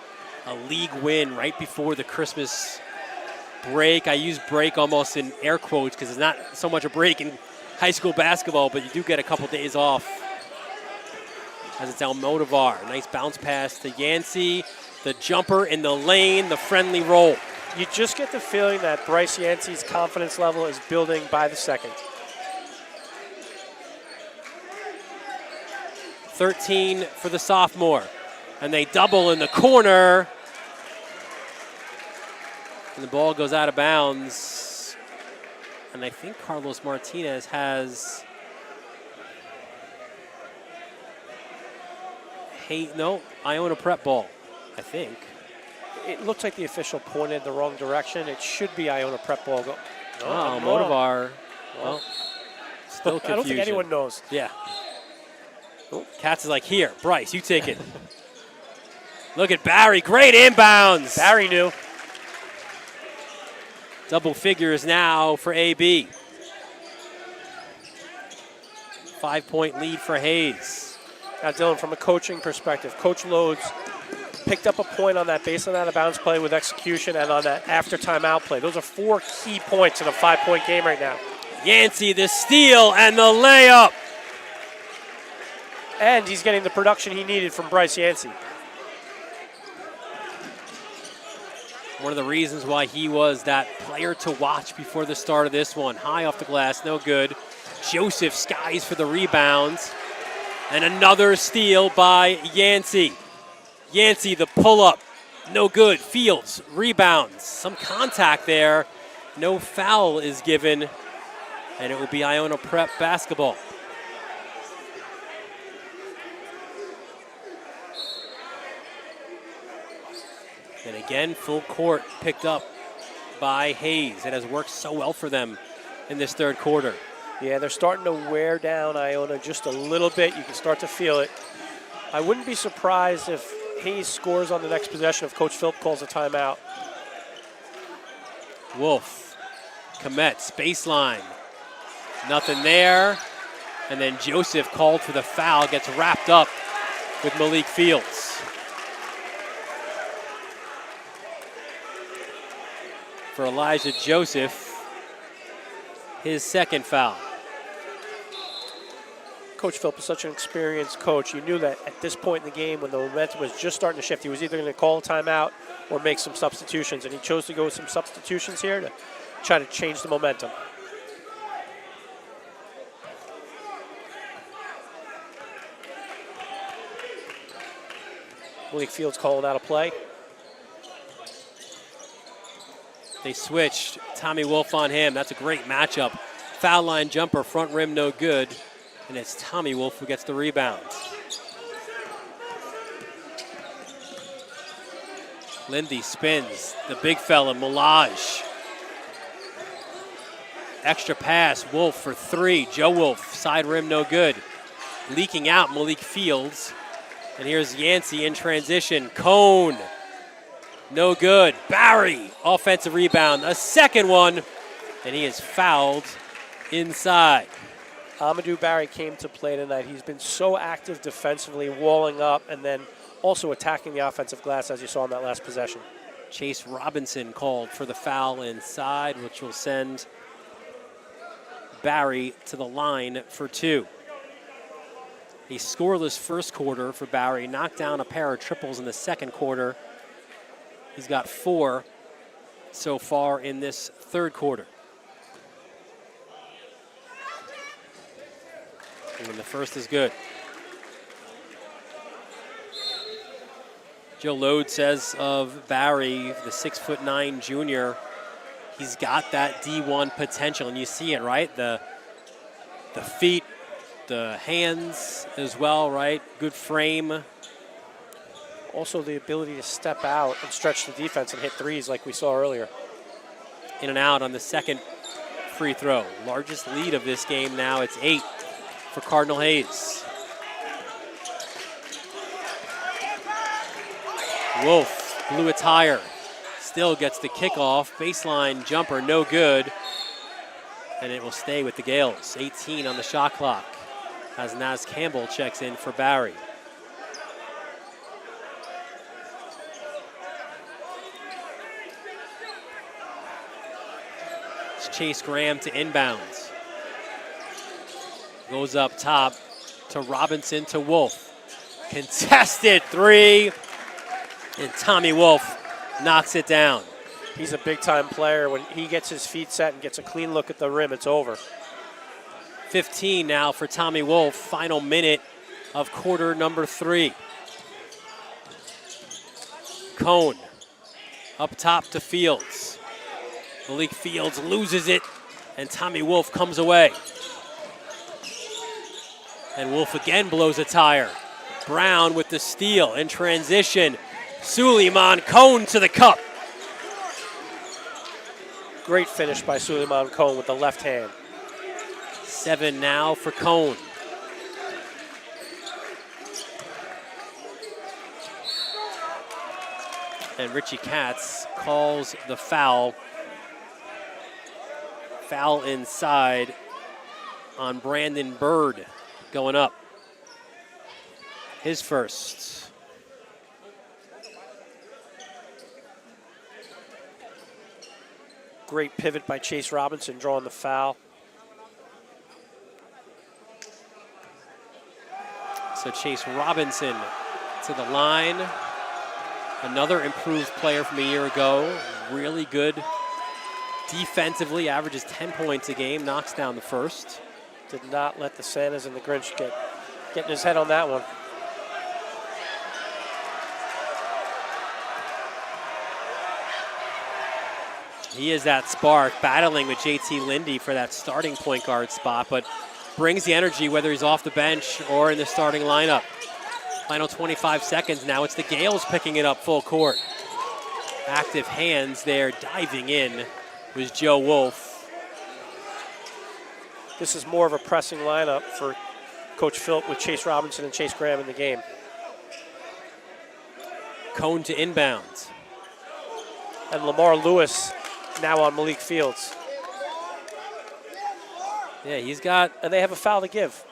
league win right before the Christmas break. I use break almost in air quotes because it's not so much a break in high school basketball, but you do get a couple days off. As it's Almodovar, nice bounce pass to Yancey. The jumper in the lane, the friendly roll. You just get the feeling that Bryce Yancey's confidence level is building by the second. 13 for the sophomore. And they double in the corner. And the ball goes out of bounds. And I think Carlos Martinez has... Iona prep ball. I think. It looks like the official pointed the wrong direction. It should be Iona prep ball. Almodovar. Well, Still confusion. I don't think anyone knows. Yeah. Oh, Katz is like, here, Bryce, you take it. Look at Barry, great inbounds. Barry knew. Double figures now for AB. 5-point lead for Hayes. Now, Dylan, from a coaching perspective, Coach Loads picked up a point on that baseline out of bounds play with execution and on that after timeout play. Those are 4 key points in a 5-point game right now. Yancey, the steal and the layup. And he's getting the production he needed from Bryce Yancey. One of the reasons why he was that player to watch before the start of this one. High off the glass, no good. Joseph skies for the rebounds. And another steal by Yancey. Yancey, the pull-up, no good. Fields, rebounds, some contact there. No foul is given, and it will be Iona Prep basketball. And again, full court picked up by Hayes. It has worked so well for them in this third quarter. Yeah, they're starting to wear down Iona just a little bit. You can start to feel it. I wouldn't be surprised if Hayes scores on the next possession if Coach Philp calls a timeout. Wolf, Kometz, baseline. Nothing there. And then Joseph called for the foul, gets wrapped up with Malik Fields. For Elijah Joseph, his second foul. Coach Philp is such an experienced coach. You knew that at this point in the game when the momentum was just starting to shift, he was either going to call a timeout or make some substitutions, and he chose to go with some substitutions here to try to change the momentum. Malik Fields calling out a play. They switched. Tommy Wolf on him. That's a great matchup. Foul line jumper, front rim, no good. And it's Tommy Wolf who gets the rebound. Lindy spins. The big fella, Milage. Extra pass. Wolf for 3. Joe Wolf, side rim, no good. Leaking out, Malik Fields. And here's Yancey in transition. Cone. No good. Barry, offensive rebound. A second one, and he is fouled inside. Amadou Barry came to play tonight. He's been so active defensively, walling up, and then also attacking the offensive glass, as you saw in that last possession. Chase Robinson called for the foul inside, which will send Barry to the line for 2. A scoreless first quarter for Barry. Knocked down a pair of triples in the second quarter. He's got 4 so far in this third quarter. And the first is good. Joe Lode says of Barry, the 6'9" junior, he's got that D1 potential, and you see it, right? The feet, the hands as well, right? Good frame. Also the ability to step out and stretch the defense and hit threes like we saw earlier. In and out on the second free throw. Largest lead of this game now, it's 8 for Cardinal Hayes. Wolf blew a tire. Still gets the kickoff. Baseline jumper, no good. And it will stay with the Gales. 18 on the shot clock as Naz Campbell checks in for Barry. It's Chase Graham to inbounds. Goes up top to Robinson to Wolf. Contested 3. And Tommy Wolf knocks it down. He's a big-time player. When he gets his feet set and gets a clean look at the rim, it's over. 15 now for Tommy Wolf. Final minute of quarter number 3. Cone up top to Fields. Malik Fields loses it, and Tommy Wolf comes away. And Wolf again blows a tire. Brown with the steal in transition. Suleiman Cone to the cup. Great finish by Suleiman Cone with the left hand. 7 now for Cone. And Richie Katz calls the foul. Foul inside on Brandon Bird going up. His first. Great pivot by Chase Robinson drawing the foul. So Chase Robinson to the line. Another improved player from a year ago. Really good defensively, averages 10 points a game, knocks down the first. Did not let the Santas and the Grinch get in his head on that one. He is that spark, battling with JT Lindy for that starting point guard spot, but brings the energy whether he's off the bench or in the starting lineup. Final 25 seconds now. It's the Gales picking it up full court. Active hands there, diving in was Joe Wolf. This is more of a pressing lineup for Coach Philp with Chase Robinson and Chase Graham in the game. Cone to inbounds. And Lamar Lewis now on Malik Fields. Yeah, he's got... And they have a foul to give.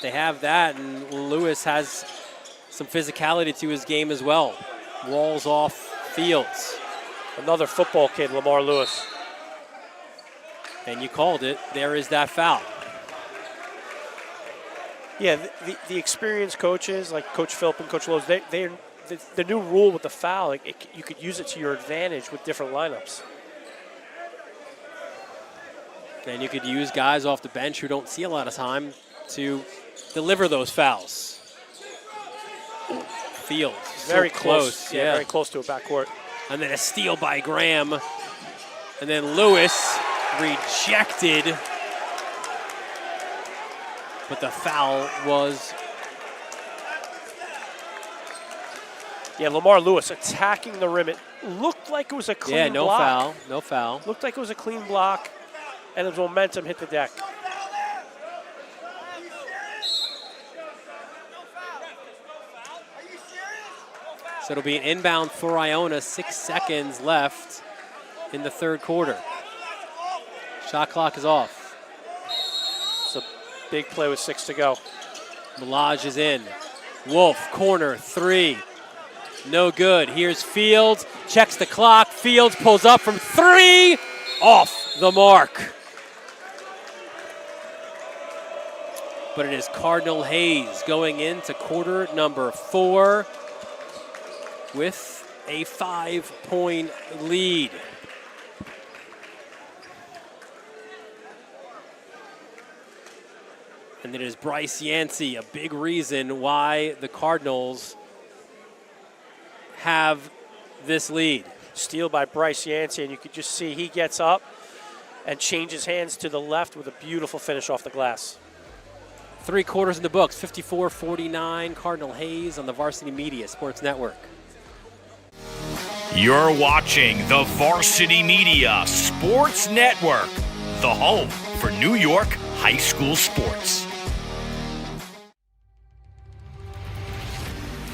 They have that, and Lewis has some physicality to his game as well. Walls off Fields. Another football kid, Lamar Lewis. And you called it. There is that foul. Yeah, the experienced coaches like Coach Philp and Coach Lowe's, the new rule with the foul, you could use it to your advantage with different lineups. And you could use guys off the bench who don't see a lot of time to deliver those fouls. Fields, very so close. Yeah, very close to a backcourt. And then a steal by Graham. And then Lewis rejected. But the foul was... Yeah, Lamar Lewis attacking the rim. It looked like it was a clean block. Foul, no foul. Looked like it was a clean block, and his momentum hit the deck. So it'll be an inbound for Iona, 6 seconds left in the third quarter. Shot clock is off. It's a big play with 6 to go. Milage is in. Wolf, corner, 3. No good. Here's Fields, checks the clock. Fields pulls up from 3, off the mark. But it is Cardinal Hayes going into quarter number 4 with a 5-point lead. And it is Bryce Yancey, a big reason why the Cardinals have this lead. Steal by Bryce Yancey, and you could just see he gets up and changes hands to the left with a beautiful finish off the glass. 3 quarters in the books, 54-49, Cardinal Hayes on the Varsity Media Sports Network. You're watching the Varsity Media Sports Network, the home for New York high school sports.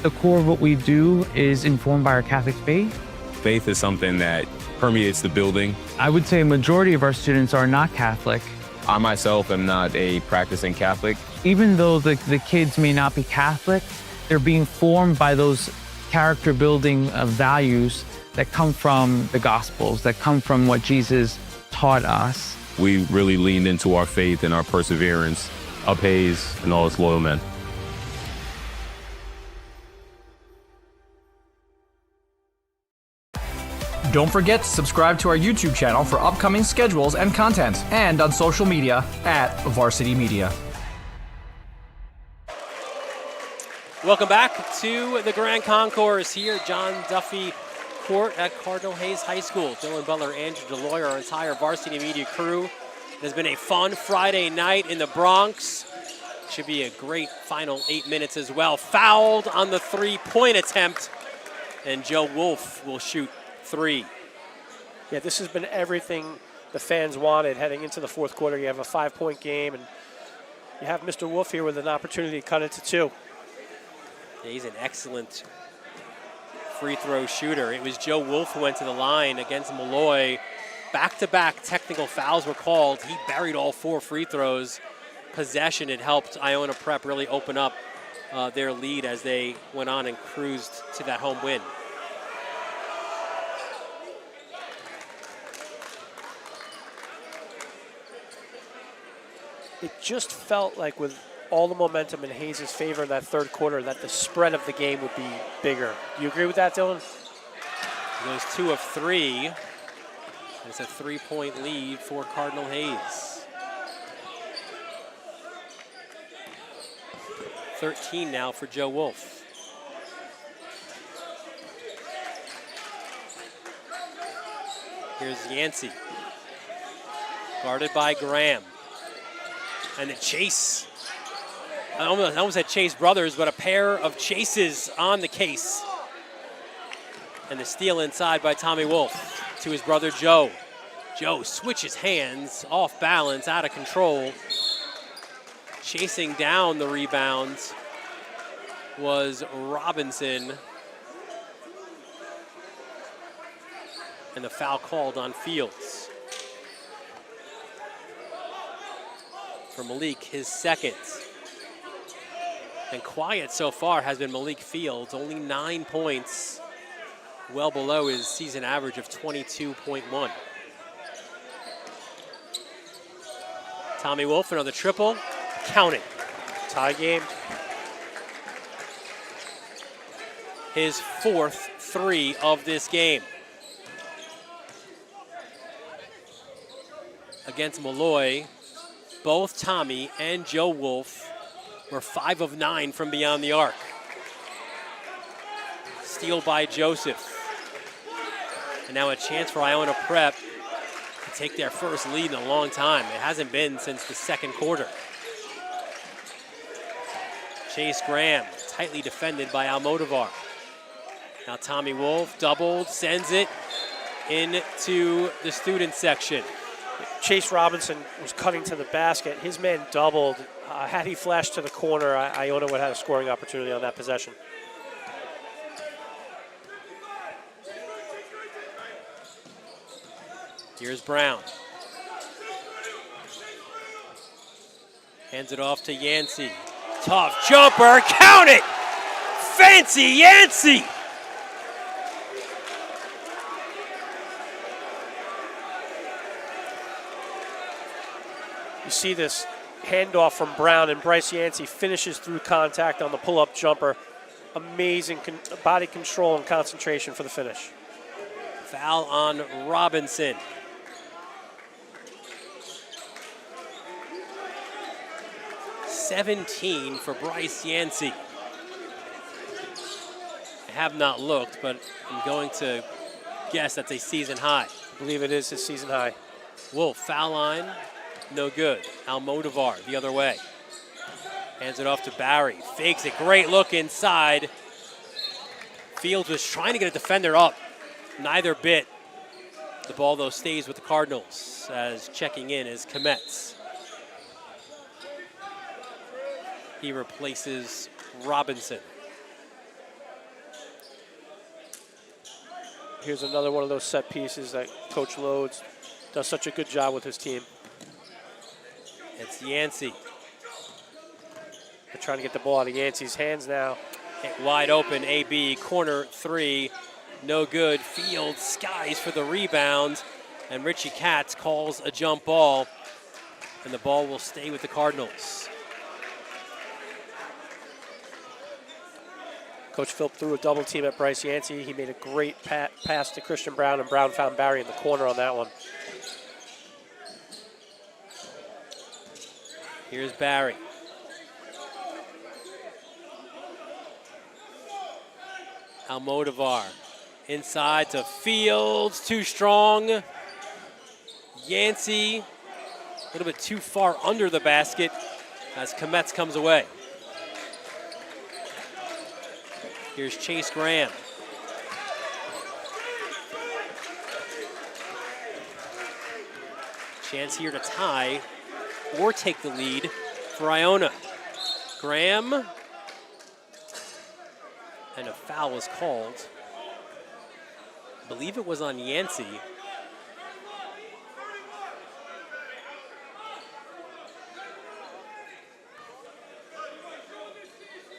The core of what we do is informed by our Catholic faith. Faith is something that permeates the building. I would say a majority of our students are not Catholic. I myself am not a practicing Catholic. Even though the kids may not be Catholic, they're being formed by those character building values that come from the Gospels, that come from what Jesus taught us. We really leaned into our faith and our perseverance of Hayes and all its loyal men. Don't forget to subscribe to our YouTube channel for upcoming schedules and content, and on social media at Varsity Media. Welcome back to the Grand Concourse here, John Duffy Court at Cardinal Hayes High School. Dylan Butler, Andrew DeLoy, our entire Varsity Media crew. It has been a fun Friday night in the Bronx. Should be a great final 8 minutes as well. Fouled on the 3-point attempt, and Joe Wolf will shoot 3. Yeah, this has been everything the fans wanted heading into the fourth quarter. You have a 5-point game, and you have Mr. Wolf here with an opportunity to cut it to 2. Yeah, he's an excellent free throw shooter. It was Joe Wolf who went to the line against Malloy. Back-to-back technical fouls were called. He buried all 4 free throws. Possession, it helped Iona Prep really open up their lead as they went on and cruised to that home win. It just felt like with all the momentum in Hayes' favor in that third quarter that the spread of the game would be bigger. Do you agree with that, Dylan? He goes 2 of 3. It's a 3-point lead for Cardinal Hayes. 13 now for Joe Wolf. Here's Yancey. Guarded by Graham. And the chase. I almost had Chase brothers, but a pair of chases on the case. And the steal inside by Tommy Wolf to his brother Joe. Joe switches hands, off balance, out of control. Chasing down the rebound was Robinson. And the foul called on Fields. For Malik, his second. And quiet so far has been Malik Fields, only 9 points, well below his season average of 22.1. Tommy Wolf, another triple, counted. Tie game. His 4th 3 of this game. Against Malloy, both Tommy and Joe Wolf were 5 of 9 from beyond the arc. Steal by Joseph. And now a chance for Iona Prep to take their first lead in a long time. It hasn't been since the second quarter. Chase Graham, tightly defended by Almodovar. Now Tommy Wolf, doubled, sends it into the student section. Chase Robinson was cutting to the basket. His man doubled. Had he flashed to the corner, Iona would have a scoring opportunity on that possession. Here's Brown. Hands it off to Yancey. Tough jumper, count it! Fancy Yancey! You see this handoff from Brown, and Bryce Yancey finishes through contact on the pull-up jumper. Amazing body control and concentration for the finish. Foul on Robinson. $17 for Bryce Yancey. I have not looked, but I'm going to guess that's a season high. I believe it is his season high. Wolf, foul line, no good. Almodovar the other way. Hands it off to Barry. Fakes it, great look inside. Fields was trying to get a defender up. Neither bit. The ball, though, stays with the Cardinals as checking in is Kometz. He replaces Robinson. Here's another one of those set pieces that Coach Loades does such a good job with his team. It's Yancey. They're trying to get the ball out of Yancey's hands now. Wide open, AB, corner 3, no good. Fields skies for the rebound, and Richie Katz calls a jump ball, and the ball will stay with the Cardinals. Coach Philp threw a double team at Bryce Yancey. He made a great pass to Christian Brown, and Brown found Barry in the corner on that one. Here's Barry. Almodovar inside to Fields, too strong. Yancey, a little bit too far under the basket as Kometz comes away. Here's Chase Graham. Chance here to tie or take the lead for Iona. Graham. And a foul was called. I believe it was on Yancey.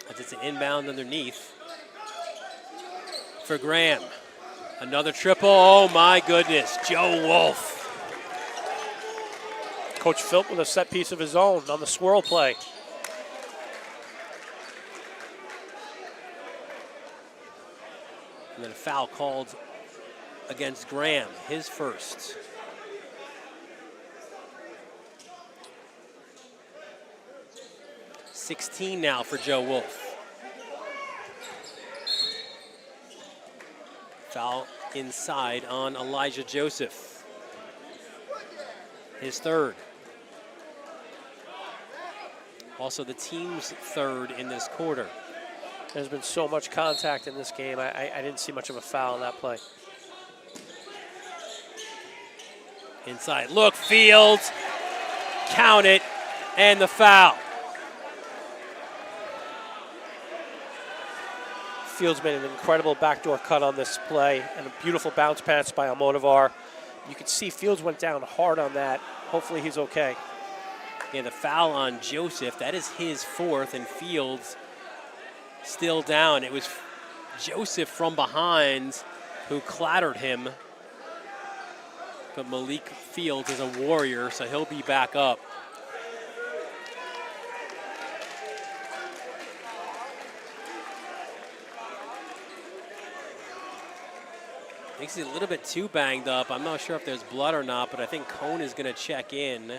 As it's an inbound underneath for Graham. Another triple. Oh my goodness. Joe Wolf. Coach Philp with a set piece of his own on the swirl play. And then a foul called against Graham, his first. $16 now for Joe Wolf. Foul inside on Elijah Joseph. His third. Also the team's third in this quarter. There's been so much contact in this game. I didn't see much of a foul on that play. Inside look, Fields. Count it, and the foul. Fields made an incredible backdoor cut on this play and a beautiful bounce pass by Almodovar. You could see Fields went down hard on that. Hopefully he's okay. Yeah, the foul on Joseph, that is his fourth, and Fields still down. It was Joseph from behind who clattered him. But Malik Fields is a warrior, so he'll be back up. Makes it a little bit too banged up. I'm not sure if there's blood or not, but I think Cone is going to check in.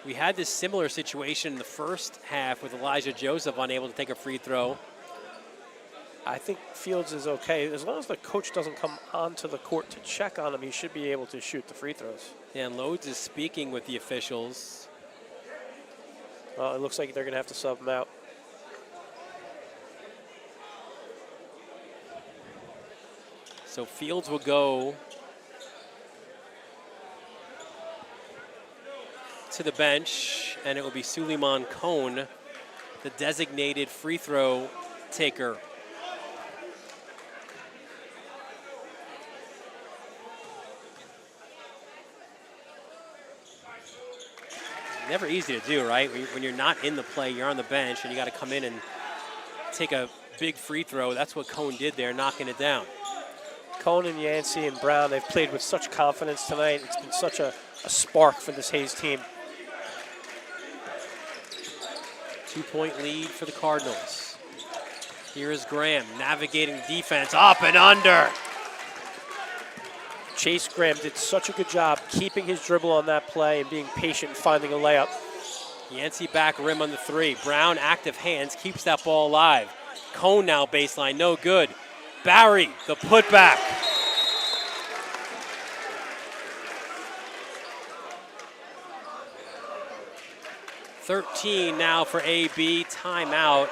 We had this similar situation in the first half with Elijah Joseph unable to take a free throw. I think Fields is okay. As long as the coach doesn't come onto the court to check on him, he should be able to shoot the free throws. Yeah, and Lodes is speaking with the officials. Well, it looks like they're going to have to sub him out. So Fields will go to the bench, and it will be Suleiman Cone, the designated free throw taker. Never easy to do, right? When you're not in the play, you're on the bench, and you got to come in and take a big free throw. That's what Cone did there, knocking it down. Cone and Yancey and Brown, they've played with such confidence tonight. It's been such a spark for this Hayes team. 2-point lead for the Cardinals. Here is Graham navigating defense, up and under. Chase Graham did such a good job keeping his dribble on that play and being patient and finding a layup. Yancey back rim on the three. Brown, active hands, keeps that ball alive. Cone now baseline, no good. Barry, the putback. $13 now for AB. Timeout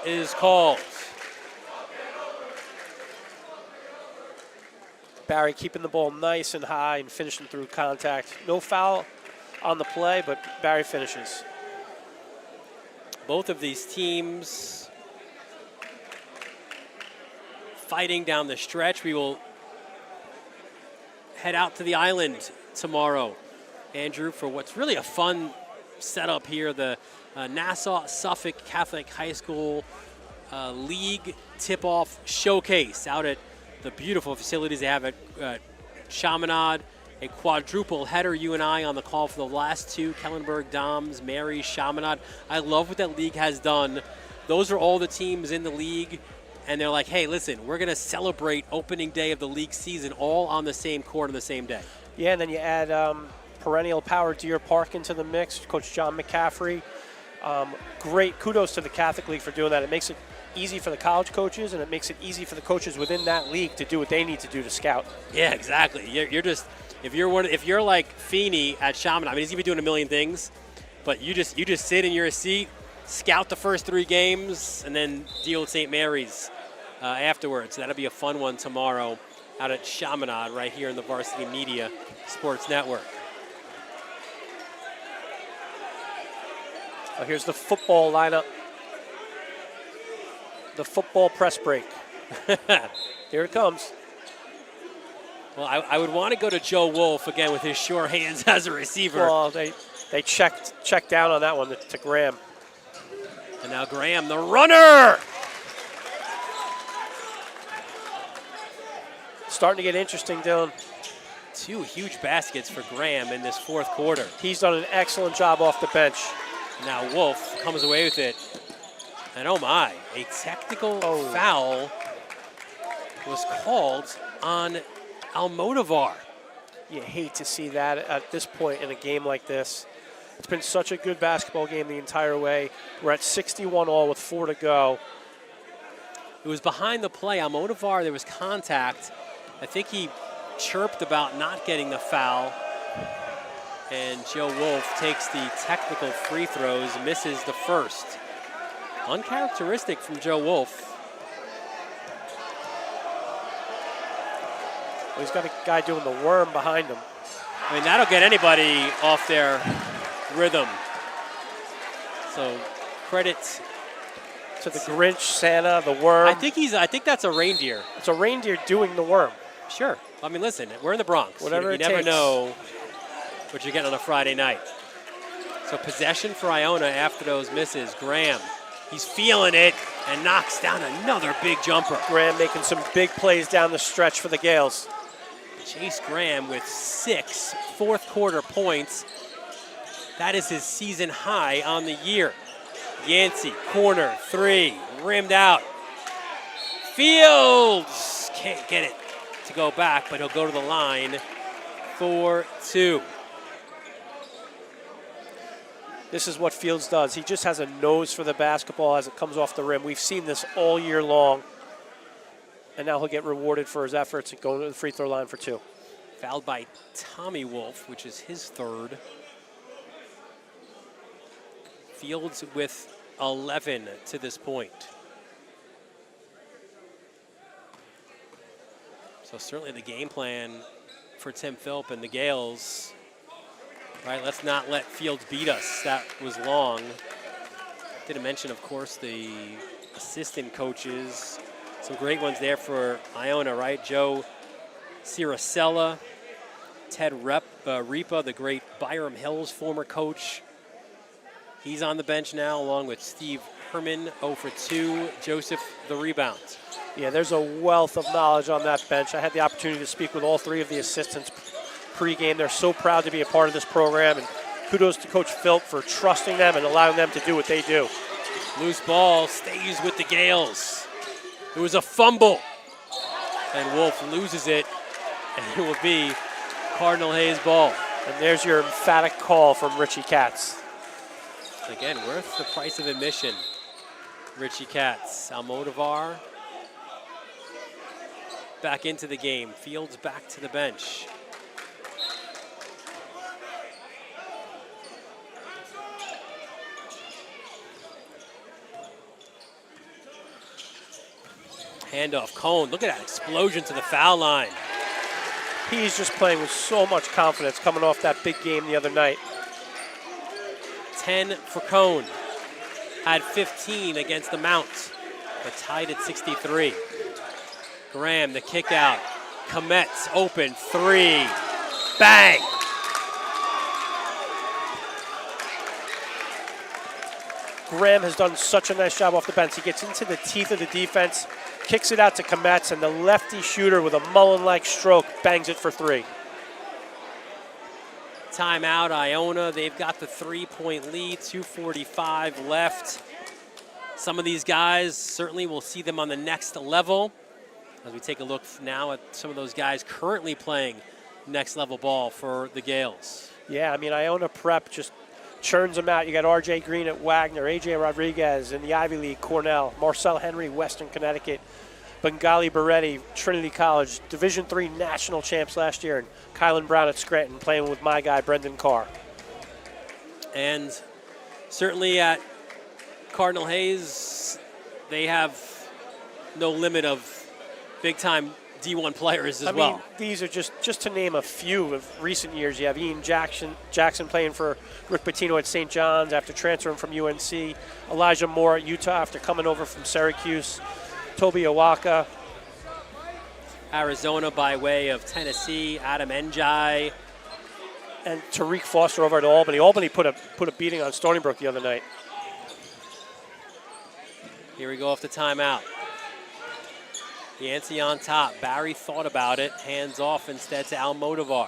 is called. Barry keeping the ball nice and high and finishing through contact. No foul on the play, but Barry finishes. Both of these teams fighting down the stretch. We will head out to the island tomorrow, Andrew, for what's really a fun setup here. The Nassau-Suffolk Catholic High School League Tip-Off Showcase out at the beautiful facilities they have at Chaminade. A quadruple header, you and I on the call for the last two, Kellenberg Doms, Mary, Chaminade. I love what that league has done. Those are all the teams in the league, and they're like, hey, listen, we're going to celebrate opening day of the league season all on the same court on the same day. Yeah, and then you add perennial power Deer Park into the mix, Coach John McCaffrey. Great kudos to the Catholic League for doing that. It makes it easy for the college coaches, and it makes it easy for the coaches within that league to do what they need to do to scout. Yeah, exactly. You're just, if you're like Feeney at Chaminade, I mean, he's gonna be doing a million things, but you just sit in your seat, scout the first 3 games, and then deal with St. Mary's afterwards. That'll be a fun one tomorrow out at Chaminade right here in the Varsity Media Sports Network. Oh, here's the football lineup. The football press break. Here it comes. Well, I would want to go to Joe Wolf again with his sure hands as a receiver. Well, they checked down on that one to Graham. And now Graham, the runner. Starting to get interesting, Dylan. 2 huge baskets for Graham in this fourth quarter. He's done an excellent job off the bench. Now Wolf comes away with it. And oh my, a technical foul was called on Almodovar. You hate to see that at this point in a game like this. It's been such a good basketball game the entire way. We're at 61 all with 4 to go. It was behind the play. Almodovar, there was contact. I think he chirped about not getting the foul. And Joe Wolf takes the technical free throws, misses the first. Uncharacteristic from Joe Wolf. Well, he's got a guy doing the worm behind him. I mean, that'll get anybody off their rhythm. So credit to the Grinch, Santa, the worm. I think that's a reindeer. It's a reindeer doing the worm. Sure. I mean, listen, we're in the Bronx. Whatever you it never takes. know what you're getting on a Friday night. So possession for Iona after those misses. Graham, he's feeling it and knocks down another big jumper. Graham making some big plays down the stretch for the Gales. Chase Graham with 6 fourth quarter points. That is his season high on the year. Yancey, corner, 3, rimmed out. Fields can't get it to go back, but he'll go to the line for 2. This is what Fields does. He just has a nose for the basketball as it comes off the rim. We've seen this all year long. And now he'll get rewarded for his efforts and go to the free throw line for 2. Fouled by Tommy Wolf, which is his 3rd. Fields with 11 to this point. So certainly the game plan for Tim Philp and the Gales, right? Let's not let Fields beat us. That was long. Didn't mention, of course, the assistant coaches. Some great ones there for Iona, right? Joe Ciracella, Ted Repa, the great Byram Hills former coach. He's on the bench now, along with Steve Herman, 0 for 2. Joseph, the rebound. Yeah, there's a wealth of knowledge on that bench. I had the opportunity to speak with all 3 of the assistants pregame. They're so proud to be a part of this program, and kudos to Coach Philp for trusting them and allowing them to do what they do. Loose ball stays with the Gales. It was a fumble, and Wolf loses it, and it will be Cardinal Hayes ball. And there's your emphatic call from Richie Katz. Again, worth the price of admission. Richie Katz, Almodovar back into the game. Fields back to the bench. Handoff, Cone. Look at that explosion to the foul line. He's just playing with so much confidence coming off that big game the other night. 10 for Cone. Had 15 against the Mount, but tied at 63. Graham, the kick out. Kometz open, 3. Bang! Graham has done such a nice job off the bench. He gets into the teeth of the defense, kicks it out to Kometz, and the lefty shooter with a Mullen-like stroke bangs it for 3. Timeout, Iona. They've got the 3-point lead, 2:45 left. Some of these guys, certainly we'll see them on the next level. As we take a look now at some of those guys currently playing next level ball for the Gales. Yeah, I mean, Iona Prep just churns them out. You got R.J. Green at Wagner, A.J. Rodriguez in the Ivy League, Cornell, Marcel Henry, Western Connecticut, Bengali Beretti, Trinity College, Division III national champs last year, and Kylan Brown at Scranton playing with my guy, Brendan Carr. And certainly at Cardinal Hayes, they have no limit of big-time D1 players as I well. mean, these are just to name a few of recent years. You have Ian Jackson playing for Rick Pitino at St. John's after transferring from UNC. Elijah Moore at Utah after coming over from Syracuse. Toby Owaka. Arizona by way of Tennessee. Adam Njai. And Tariq Foster over at Albany. Albany put a beating on Stony Brook the other night. Here we go off the timeout. Yancey on top. Barry thought about it. Hands off instead to Almodovar.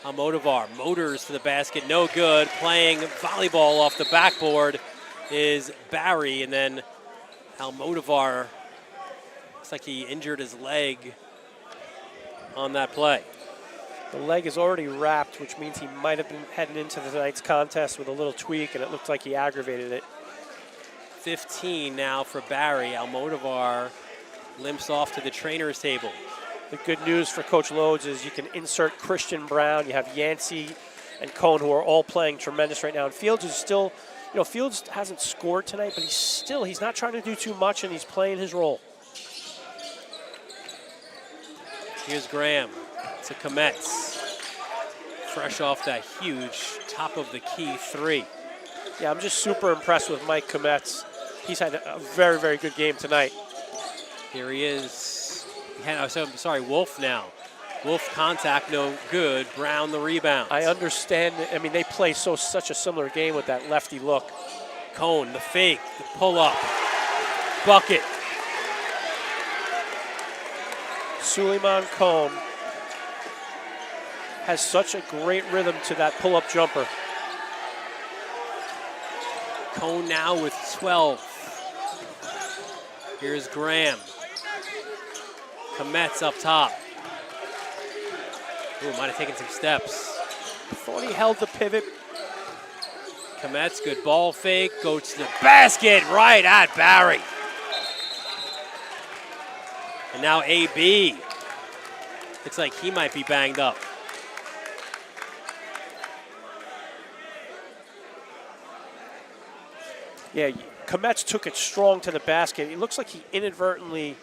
Almodovar motors to the basket. No good. Playing volleyball off the backboard is Barry. And then Almodovar, looks like he injured his leg on that play. The leg is already wrapped, which means he might have been heading into tonight's contest with a little tweak, and it looked like he aggravated it. 15 now for Barry. Almodovar limps off to the trainer's table. The good news for Coach Lodes is you can insert Christian Brown. You have Yancey and Cohn, who are all playing tremendous right now. And Fields is still, Fields hasn't scored tonight, but he's not trying to do too much, and he's playing his role. Here's Graham to Kometz. Fresh off that huge top of the key three. Yeah, I'm just super impressed with Mike Kometz. He's had a very, very good game tonight. Here he is. Wolf now. Wolf contact, no good. Brown the rebound. I understand. I mean, they play such a similar game with that lefty look. Cohn, the fake, the pull-up. Bucket. Suleiman Cohn has such a great rhythm to that pull-up jumper. Cohn now with 12. Here's Graham. Kometz up top. Ooh, might have taken some steps. Thought he held the pivot. Kometz, good ball fake. Goes to the basket right at Barry. And now AB. Looks like he might be banged up. Yeah, Kometz took it strong to the basket. It looks like he inadvertently,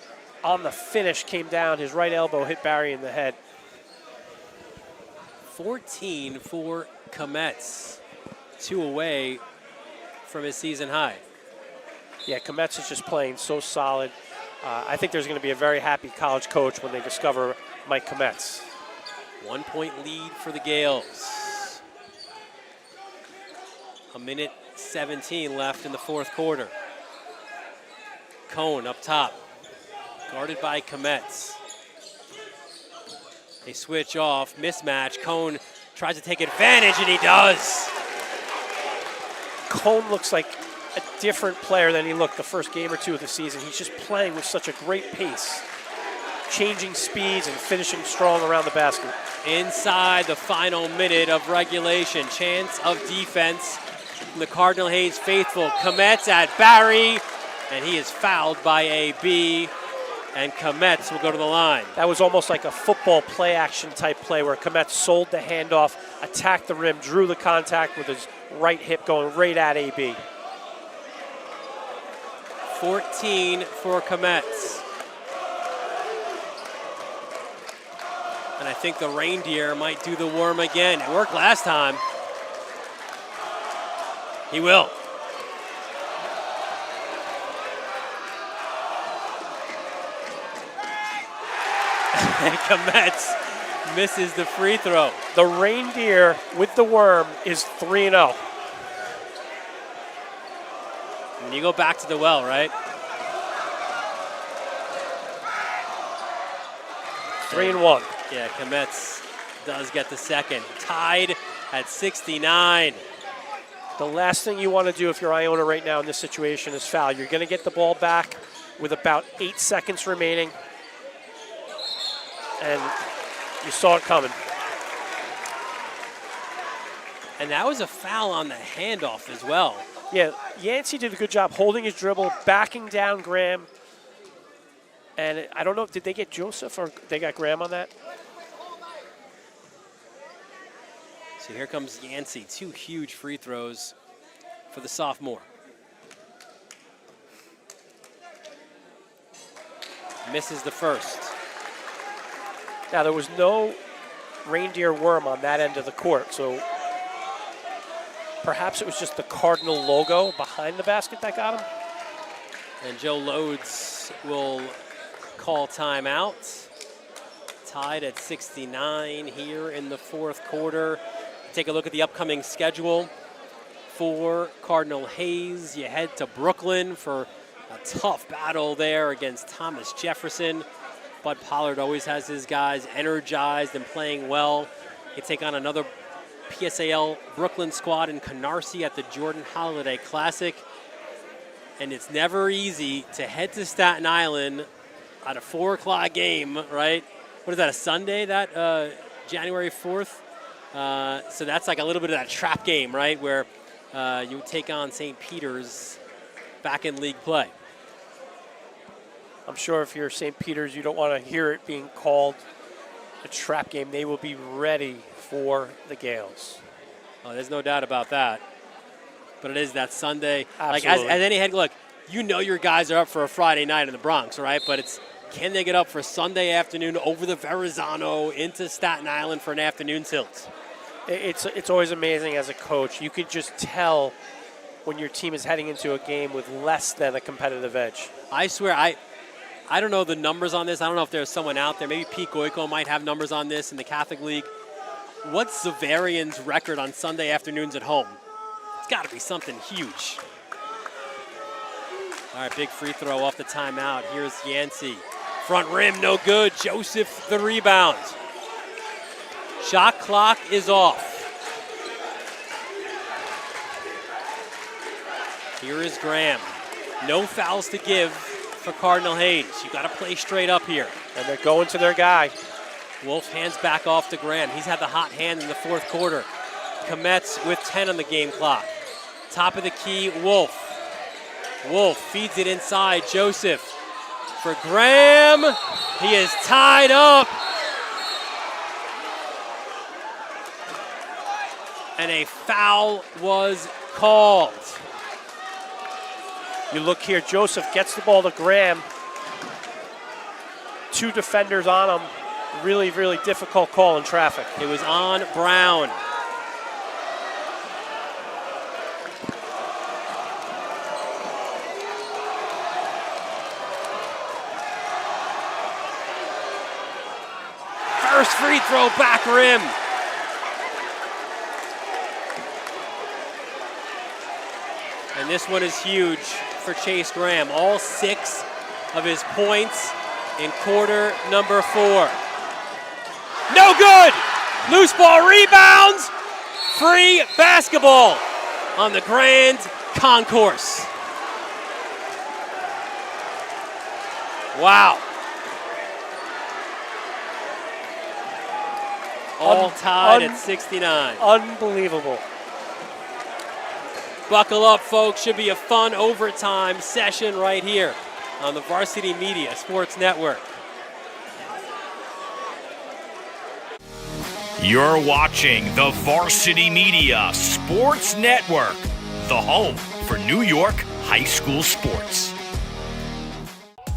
on the finish, came down. His right elbow hit Barry in the head. 14 for Kometz. 2 away from his season high. Yeah, Kometz is just playing so solid. I think there's going to be a very happy college coach when they discover Mike Kometz. 1 point lead for the Gales. A minute 17 left in the fourth quarter. Cohn up top, guarded by Kometz. They switch off, mismatch. Cohn tries to take advantage, and he does. Cohn looks like a different player than he looked the first game or two of the season. He's just playing with such a great pace, changing speeds and finishing strong around the basket. Inside the final minute of regulation, chance of defense from the Cardinal Hayes faithful. Kometz at Barry, and he is fouled by AB, and Kometz will go to the line. That was almost like a football play action type play where Kometz sold the handoff, attacked the rim, drew the contact with his right hip going right at AB. 14 for Kometz. And I think the reindeer might do the worm again. It worked last time. He will. And Kometz misses the free throw. The reindeer with the worm is 3-0. And you go back to the well, right? 3-1. Yeah, Kometz does get the second. Tied at 69. The last thing you want to do if you're Iona right now in this situation is foul. You're going to get the ball back with about 8 seconds remaining. And you saw it coming. And that was a foul on the handoff as well. Yeah, Yancey did a good job holding his dribble, backing down Graham. And I don't know, did they get Joseph or they got Graham on that? So here comes Yancey. 2 huge free throws for the sophomore. Misses the first. Now, there was no reindeer worm on that end of the court, so perhaps it was just the Cardinal logo behind the basket that got him. And Joe Loads will call timeout. Tied at 69 here in the fourth quarter. Take a look at the upcoming schedule for Cardinal Hayes. You head to Brooklyn for a tough battle there against Thomas Jefferson. Bud Pollard always has his guys energized and playing well. You take on another PSAL Brooklyn squad in Canarsie at the Jordan Holiday Classic. And it's never easy to head to Staten Island at a 4 o'clock game, right? What is that, a Sunday, that January 4th? So that's like a little bit of that trap game, right, where you take on St. Peter's back in league play. I'm sure if you're St. Peter's, you don't want to hear it being called a trap game. They will be ready for the Gales. Oh, there's no doubt about that. But it is that Sunday. Absolutely. Like as any head, look, you know your guys are up for a Friday night in the Bronx, right? But it's, can they get up for Sunday afternoon over the Verrazano into Staten Island for an afternoon tilt? It's always amazing as a coach. You can just tell when your team is heading into a game with less than a competitive edge. I swear, I don't know the numbers on this. I don't know if there's someone out there. Maybe Pete Goico might have numbers on this in the Catholic League. What's Zavarian's record on Sunday afternoons at home? It's got to be something huge. All right, big free throw off the timeout. Here's Yancey. Front rim, no good. Joseph, the rebound. Shot clock is off. Here is Graham. No fouls to give for Cardinal Hayes. You got to play straight up here. And they're going to their guy. Wolf hands back off to Graham. He's had the hot hand in the fourth quarter. Kometz with 10 on the game clock. Top of the key, Wolf. Wolf feeds it inside. Joseph for Graham. He is tied up. And a foul was called. You look here, Joseph gets the ball to Graham. 2 defenders on him. Really, really difficult call in traffic. It was on Brown. First free throw, back rim. And this one is huge for Chase Graham. All 6 of his points in quarter number 4. No good! Loose ball rebounds. Free basketball on the Grand Concourse. Wow. All tied at 69. Unbelievable. Buckle up, folks. Should be a fun overtime session right here on the Varsity Media Sports Network. You're watching the Varsity Media Sports Network, the home for New York high school sports.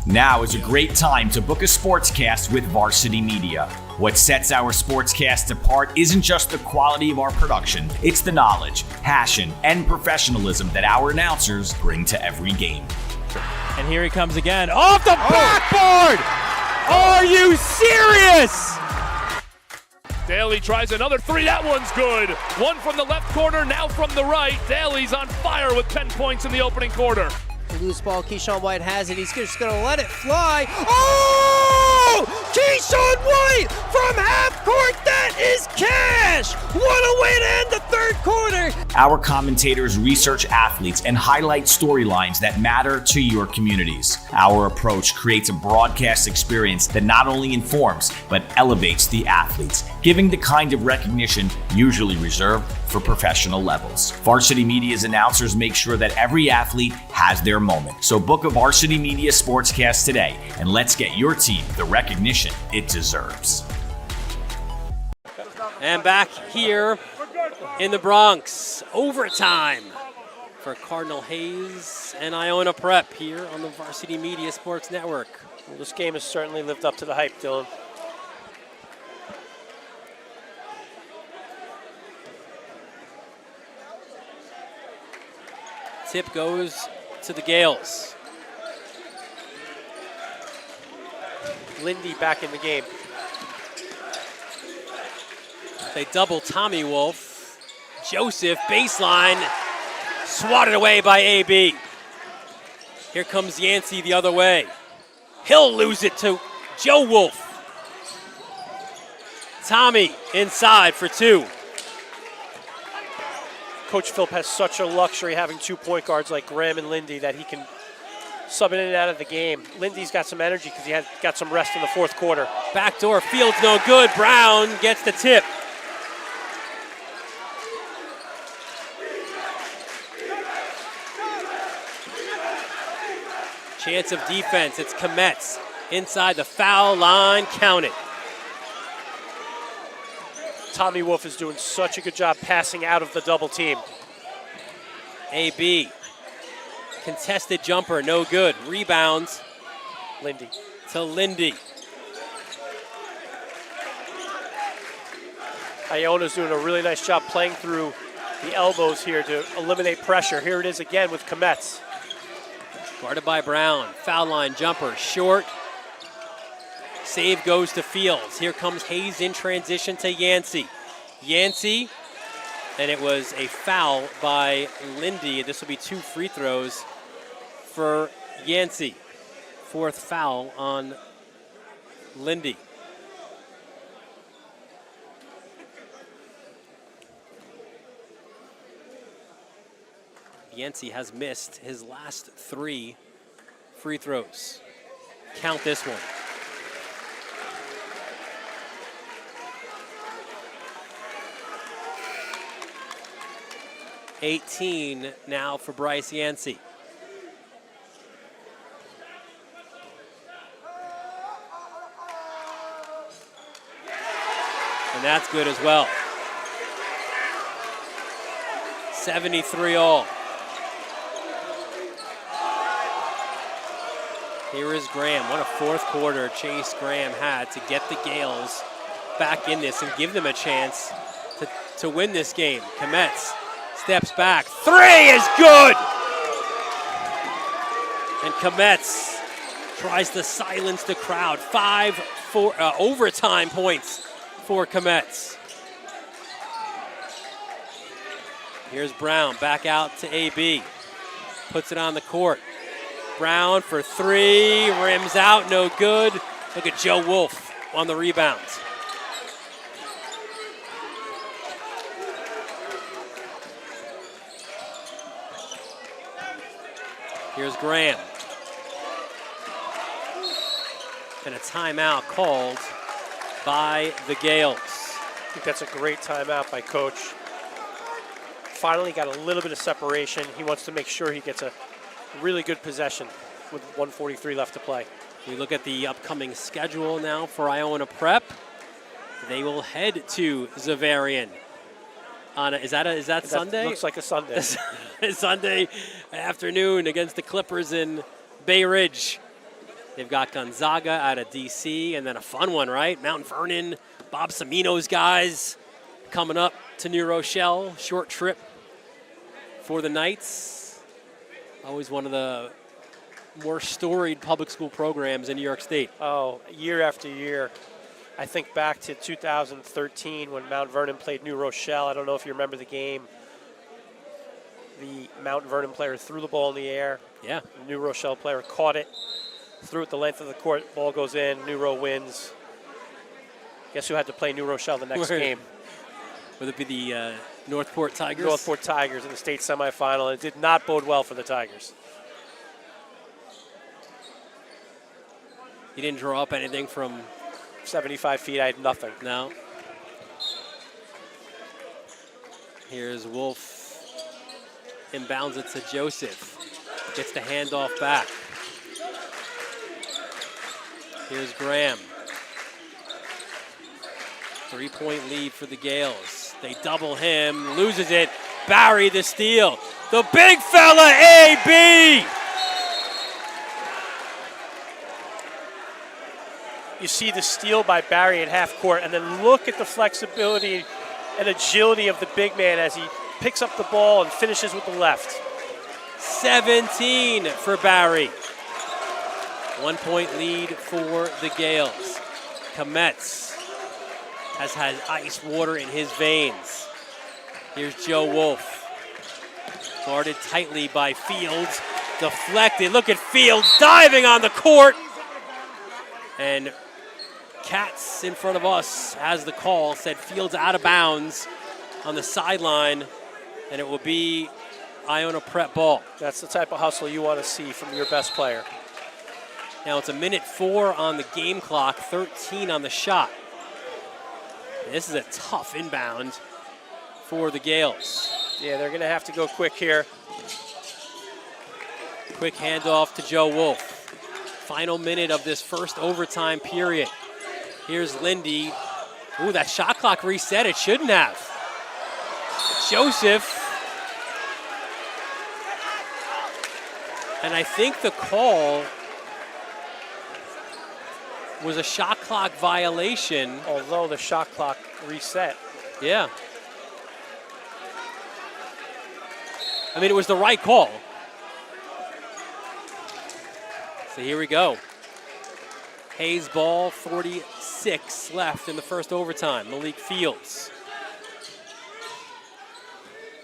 Now is a great time to book a sportscast with Varsity Media. What sets our sportscast apart isn't just the quality of our production, it's the knowledge, passion, and professionalism that our announcers bring to every game. And here he comes again. Off the backboard! Are you serious? Daly tries another 3. That one's good. One from the left corner, now from the right. Daly's on fire with 10 points in the opening quarter. The loose ball, Keyshawn White has it. He's just going to let it fly. Oh! Keyshawn White from half court. That is cash. What a way to end the third quarter. Our commentators research athletes and highlight storylines that matter to your communities. Our approach creates a broadcast experience that not only informs, but elevates the athletes, giving the kind of recognition usually reserved for professional levels. Varsity Media's announcers make sure that every athlete has their moment. So book a Varsity Media Sportscast today, and let's get your team the recognition it deserves. And back here in the Bronx, overtime for Cardinal Hayes and Iona Prep here on the Varsity Media Sports Network. Well, this game has certainly lived up to the hype, Dylan. tip goes to the Gales. Lindy back in the game. They double Tommy Wolf. Joseph, baseline, swatted away by AB. Here comes Yancey the other way. He'll lose it to Joe Wolf. Tommy inside for 2. Coach Philp has such a luxury having 2 point guards like Graham and Lindy that he can sub in and out of the game. Lindy's got some energy because he got some rest in the 4th quarter. Backdoor, Fields no good. Brown gets the tip. Chance of defense, it's Kometz. Inside the foul line, count it. Tommy Wolf is doing such a good job passing out of the double team. AB, contested jumper, no good. Rebounds. Lindy. To Lindy. Iona's doing a really nice job playing through the elbows here to eliminate pressure. Here it is again with Kometz. Guarded by Brown. Foul line jumper, short. Save goes to Fields. Here comes Hayes in transition to Yancey. Yancey, and it was a foul by Lindy. This will be 2 free throws for Yancey. 4th foul on Lindy. Yancey has missed his last 3 free throws. Count this one. $18 now for Bryce Yancey. And that's good as well. 73 all. Here is Graham. What a 4th quarter Chase Graham had to get the Gales back in this and give them a chance to win this game. Kometz steps back. 3 is good! And Kometz tries to silence the crowd. 5 overtime points for Kometz. Here's Brown back out to AB. Puts it on the court. Brown for 3, rims out, no good. Look at Joe Wolf on the rebounds. Here's Graham. And a timeout called by the Gales. I think that's a great timeout by Coach. Finally got a little bit of separation. He wants to make sure he gets a really good possession with 1:43 left to play. We look at the upcoming schedule now for Iona Prep. They will head to Zavarian. Is that Sunday? Looks like a Sunday. Sunday afternoon against the Clippers in Bay Ridge. They've got Gonzaga out of D.C. and then a fun one, right? Mount Vernon, Bob Semino's guys coming up to New Rochelle. Short trip for the Knights. Always one of the more storied public school programs in New York State. Oh, year after year. I think back to 2013 when Mount Vernon played New Rochelle. I don't know if you remember the game. The Mount Vernon player threw the ball in the air. Yeah. The New Rochelle player caught it, threw it the length of the court. Ball goes in. New Row wins. Guess who had to play New Rochelle the next game? Would it be the Northport Tigers? Northport Tigers in the state semifinal. It did not bode well for the Tigers. You didn't draw up anything from 75 feet. I had nothing. No. Here's Wolf. Inbounds it to Joseph. Gets the handoff back. Here's Graham. 3-point lead for the Gales. They double him, loses it. Barry the steal. The big fella, AB! You see the steal by Barry at half court, and then look at the flexibility and agility of the big man as he picks up the ball and finishes with the left. 17 for Barry. 1 point lead for the Gales. Kometz has had ice water in his veins. Here's Joe Wolf. Guarded tightly by Fields. Deflected. Look at Fields diving on the court. And Katz in front of us has the call. Said Fields out of bounds on the sideline. And it will be Iona Prep ball. That's the type of hustle you want to see from your best player. Now it's 1:04 on the game clock, 13 on the shot. This is a tough inbound for the Gales. Yeah, they're going to have to go quick here. Quick handoff to Joe Wolf. Final minute of this first overtime period. Here's Lindy. Ooh, that shot clock reset. It shouldn't have. Joseph. And I think the call was a shot clock violation. Although the shot clock reset. Yeah. I mean, it was the right call. So here we go. Hayes ball, 46 left in the first overtime. Malik Fields.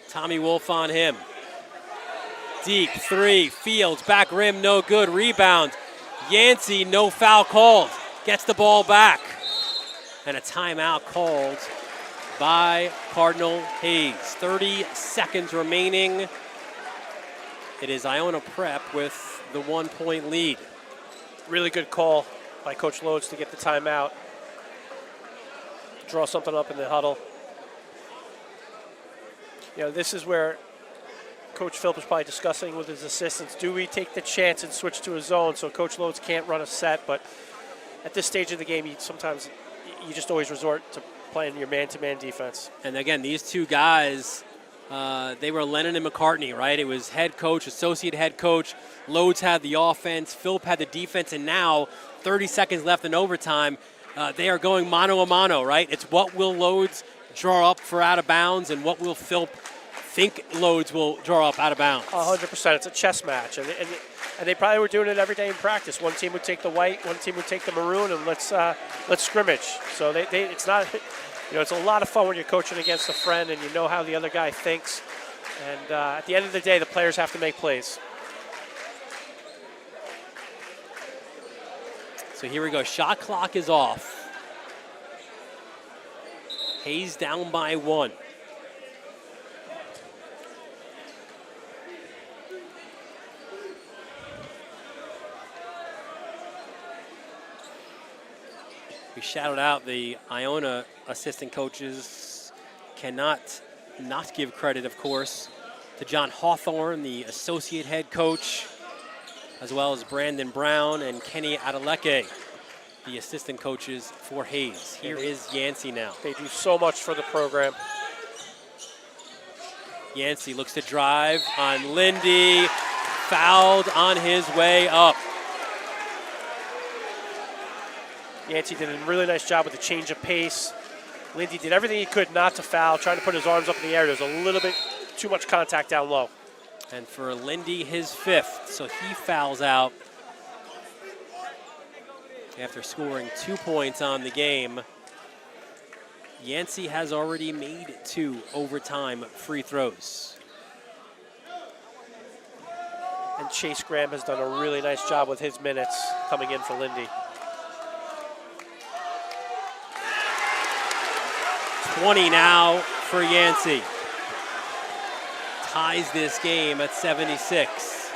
Tommy Wolf on him. Deep three, Fields, back rim, no good. Rebound. Yancey, no foul called. Gets the ball back. And a timeout called by Cardinal Hayes. 30 seconds remaining. It is Iona Prep with the 1 point lead. Really good call by Coach Lodes to get the timeout. Draw something up in the huddle. You know, this is where Coach Phillips is probably discussing with his assistants. Do we take the chance and switch to a zone so Coach Lodes can't run a set? But at this stage of the game, you just always resort to playing your man-to-man defense. And again, these two guys, they were Lennon and McCartney, right? It was head coach, associate head coach. Lodes had the offense, Philp had the defense, and now 30 seconds left in overtime. They are going mano-a-mano, right? It's what will Lodes draw up for out of bounds and what will Philp think Lodes will draw up out of bounds. 100%. It's a chess match. And they probably were doing it every day in practice. One team would take the white, one team would take the maroon, and let's scrimmage. So it's not, it's a lot of fun when you're coaching against a friend and you know how the other guy thinks. And at the end of the day, the players have to make plays. So here we go. Shot clock is off. Hayes down by 1. We shouted out the Iona assistant coaches. Cannot not give credit, of course, to John Hawthorne, the associate head coach, as well as Brandon Brown and Kenny Adeleke, the assistant coaches for Hayes. Here is Yancey now. They do so much for the program. Yancey looks to drive on Lindy, fouled on his way up. Yancey did a really nice job with the change of pace. Lindy did everything he could not to foul, trying to put his arms up in the air. There's a little bit too much contact down low. And for Lindy, his 5th, so he fouls out after scoring 2 points on the game. Yancey has already made 2 overtime free throws. And Chase Graham has done a really nice job with his minutes coming in for Lindy. 20 now for Yancey. Ties this game at 76.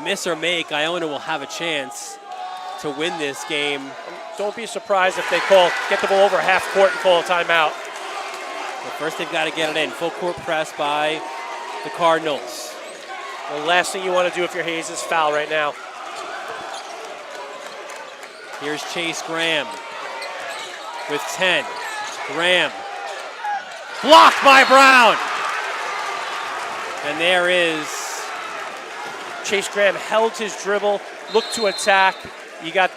Miss or make, Iona will have a chance to win this game. Don't be surprised if they get the ball over half court and call a timeout. But first they've got to get it in. Full court press by the Cardinals. The last thing you want to do if you're Hayes is foul right now. Here's Chase Graham with 10. Graham blocked by Brown. And there is Chase Graham held his dribble, looked to attack. You got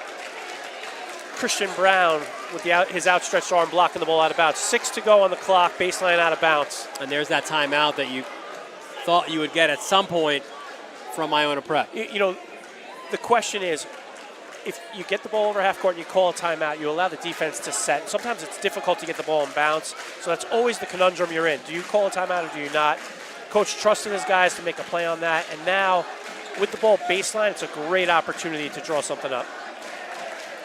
Christian Brown with his outstretched arm blocking the ball out of bounds. 6 to go on the clock, baseline out of bounds. And there's that timeout that you thought you would get at some point from Iona Prep. You know, the question is, if you get the ball over half court and you call a timeout, you allow the defense to set. Sometimes it's difficult to get the ball in bounds, so that's always the conundrum you're in. Do you call a timeout or do you not? Coach trusted his guys to make a play on that, and now with the ball baseline, it's a great opportunity to draw something up.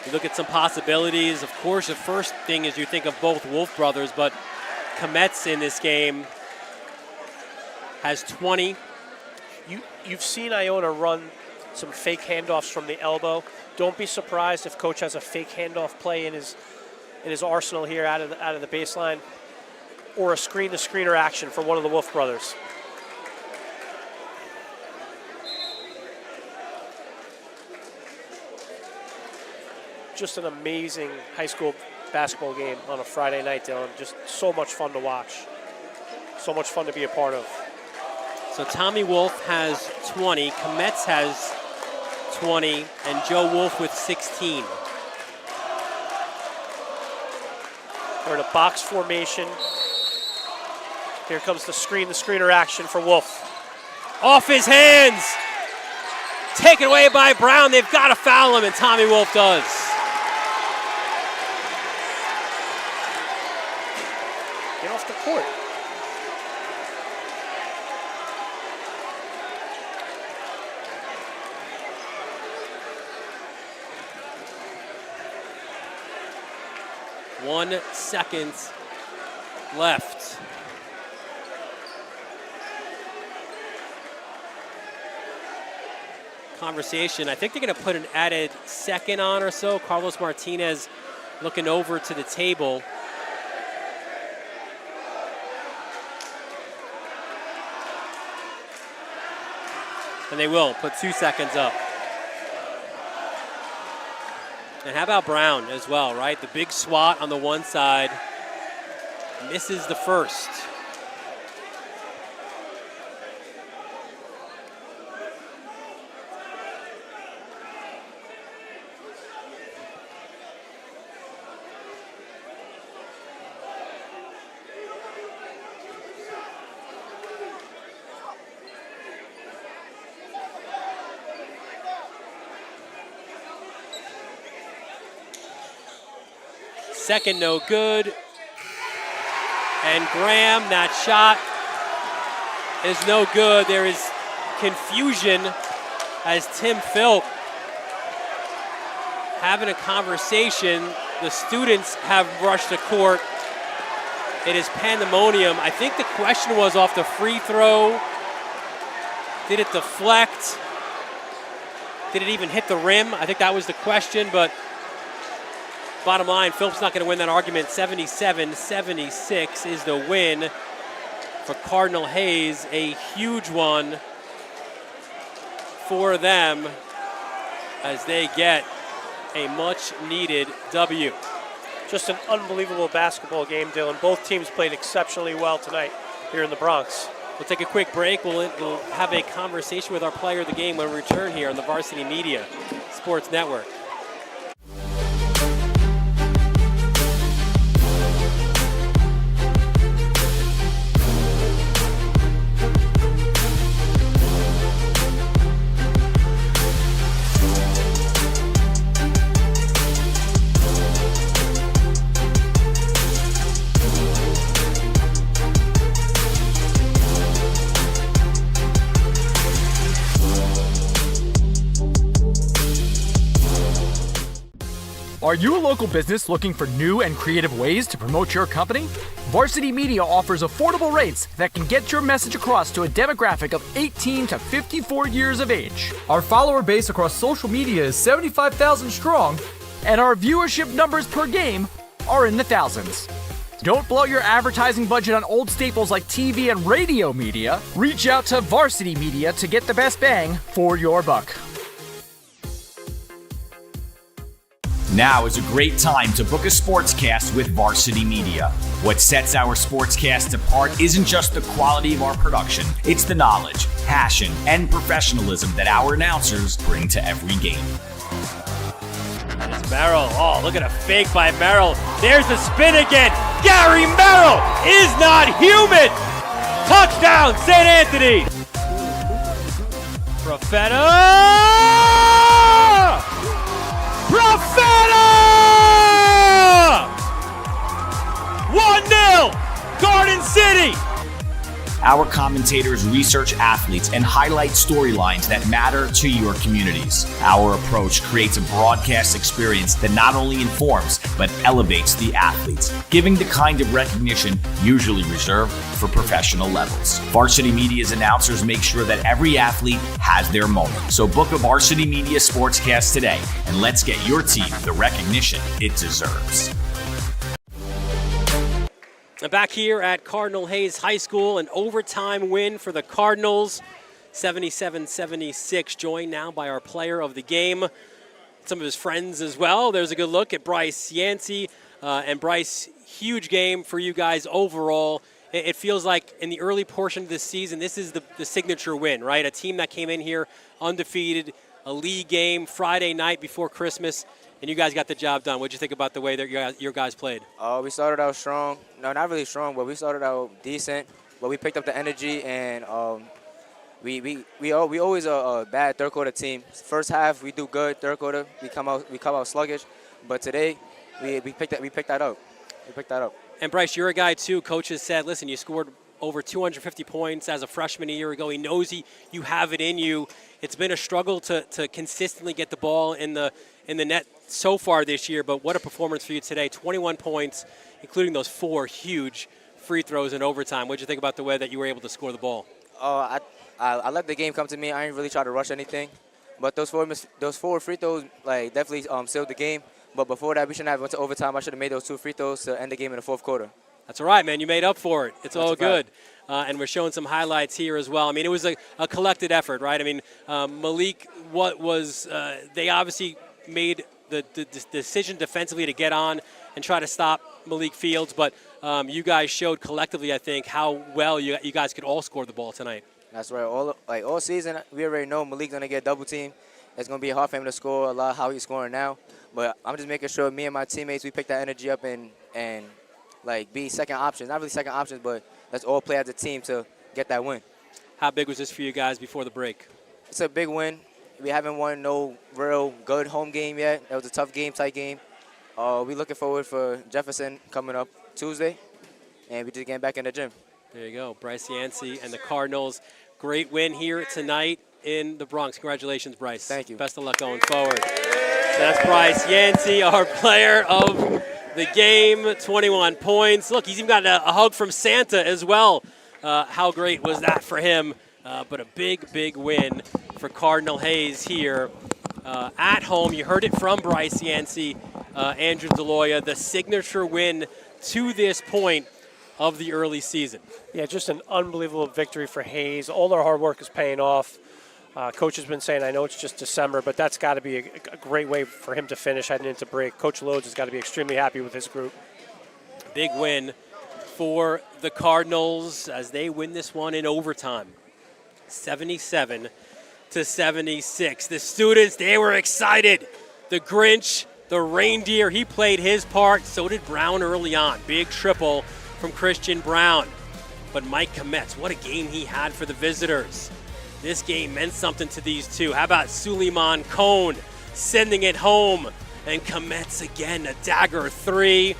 You look at some possibilities. Of course, the first thing is you think of both Wolf brothers, but Kometz in this game has 20. You've seen Iona run some fake handoffs from the elbow. Don't be surprised if Coach has a fake handoff play in his arsenal here out of the baseline, or a screen-to-screener action for one of the Wolf brothers. Just an amazing high school basketball game on a Friday night, Dylan. Just so much fun to watch. So much fun to be a part of. So Tommy Wolf has 20, Kometz has 20, and Joe Wolf with 16. We're in a box formation. Here comes the screener action for Wolf. Off his hands! Taken away by Brown. They've got to foul him, and Tommy Wolf does. Get off the court. One second left. Conversation. I think they're going to put an added second on or so. Carlos Martinez looking over to the table. And they will put 2 seconds up. And how about Brown as well, right? The big swat on the one side. Misses the first. Second, no good. And Graham, that shot is no good. There is confusion as Tim Philp having a conversation. The students have rushed the court. It is pandemonium. I think the question was off the free throw. Did it deflect? Did it even hit the rim? I think that was the question, but bottom line, Philp's not going to win that argument. 77-76 is the win for Cardinal Hayes. A huge one for them as they get a much-needed W. Just an unbelievable basketball game, Dylan. Both teams played exceptionally well tonight here in the Bronx. We'll take a quick break. We'll have a conversation with our player of the game when we return here on the Varsity Media Sports Network. Are you a local business looking for new and creative ways to promote your company? Varsity Media offers affordable rates that can get your message across to a demographic of 18 to 54 years of age. Our follower base across social media is 75,000 strong, and our viewership numbers per game are in the thousands. Don't blow your advertising budget on old staples like TV and radio media. Reach out to Varsity Media to get the best bang for your buck. Now is a great time to book a sportscast with Varsity Media. What sets our sportscast apart isn't just the quality of our production, it's the knowledge, passion, and professionalism that our announcers bring to every game. It's Merrill. Oh, look at a fake by Merrill. There's the spin again. Gary Merrill is not human. Touchdown, St. Anthony. Profeta! Profeta! 1-0, Garden City. Our commentators research athletes and highlight storylines that matter to your communities. Our approach creates a broadcast experience that not only informs, but elevates the athletes, giving the kind of recognition usually reserved for professional levels. Varsity Media's announcers make sure that every athlete has their moment. So book a Varsity Media Sportscast today, and let's get your team the recognition it deserves. Back here at Cardinal Hayes High School, an overtime win for the Cardinals, 77-76, joined now by our player of the game, some of his friends as well. There's a good look at Bryce Yancey. And Bryce, huge game for you guys overall. It feels like in the early portion of this season, this is the signature win, right? A team that came in here undefeated, a league game Friday night before Christmas, and you guys got the job done. What did you think about the way that your guys played? We started out strong. No, not really strong, but we started out decent. But we picked up the energy, and we always a bad third quarter team. First half we do good. Third quarter we come out sluggish. But today we picked that up. And Bryce, you're a guy too. Coaches said, listen, you scored over 250 points as a freshman a year ago. He knows you have it in you. It's been a struggle to consistently get the ball in the net so far this year, but what a performance for you today. 21 points, including those 4 huge free throws in overtime. What did you think about the way that you were able to score the ball? I let the game come to me. I didn't really try to rush anything. But those four free throws definitely sealed the game. But before that, we shouldn't have went to overtime. I should have made those 2 free throws to end the game in the fourth quarter. That's all right, man. You made up for it. It's all good. And we're showing some highlights here as well. I mean, it was a collected effort, right? I mean, Malik, they obviously made the decision defensively to get on and try to stop Malik Fields, but you guys showed collectively, I think, how well you guys could all score the ball tonight. That's right. All season, we already know Malik's going to get double team. It's going to be hard for him to score a lot how he's scoring now. But I'm just making sure me and my teammates, we pick that energy up and be second options. Not really second options, but let's all play as a team to get that win. How big was this for you guys before the break? It's a big win. We haven't won no real good home game yet. It was a tough game, tight game. We're looking forward for Jefferson coming up Tuesday, and we're just getting back in the gym. There you go, Bryce Yancey and the Cardinals. Great win here tonight in the Bronx. Congratulations, Bryce. Thank you. Best of luck going forward. That's Bryce Yancey, our player of the game, 21 points. Look, he's even got a hug from Santa as well. How great was that for him? But a big, big win for Cardinal Hayes here at home. You heard it from Bryce Yancey, Andrew Deloya, the signature win to this point of the early season. Yeah, just an unbelievable victory for Hayes. All their hard work is paying off. Coach has been saying, I know it's just December, but that's got to be a great way for him to finish heading into break. Coach Lodes has got to be extremely happy with his group. Big win for the Cardinals as they win this one in overtime, 77-76. The students, they were excited. The Grinch, the reindeer, he played his part. So did Brown early on. Big triple from Christian Brown. But Mike Kometz, what a game he had for the visitors. This game meant something to these two. How about Suleiman Cone sending it home? And Kometz again, a dagger 3.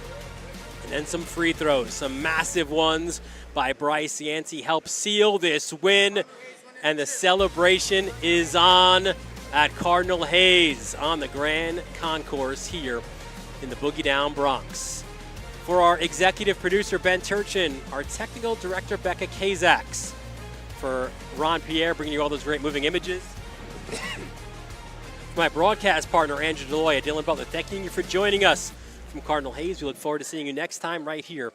And then some free throws, some massive ones by Bryce Yancey help seal this win. And the celebration is on at Cardinal Hayes on the Grand Concourse here in the Boogie Down Bronx. For our executive producer, Ben Turchin, our technical director, Becca Kazaks. For Ron Pierre, bringing you all those great moving images. For my broadcast partner, Andrew Deloya, Dylan Butler, thanking you for joining us from Cardinal Hayes. We look forward to seeing you next time right here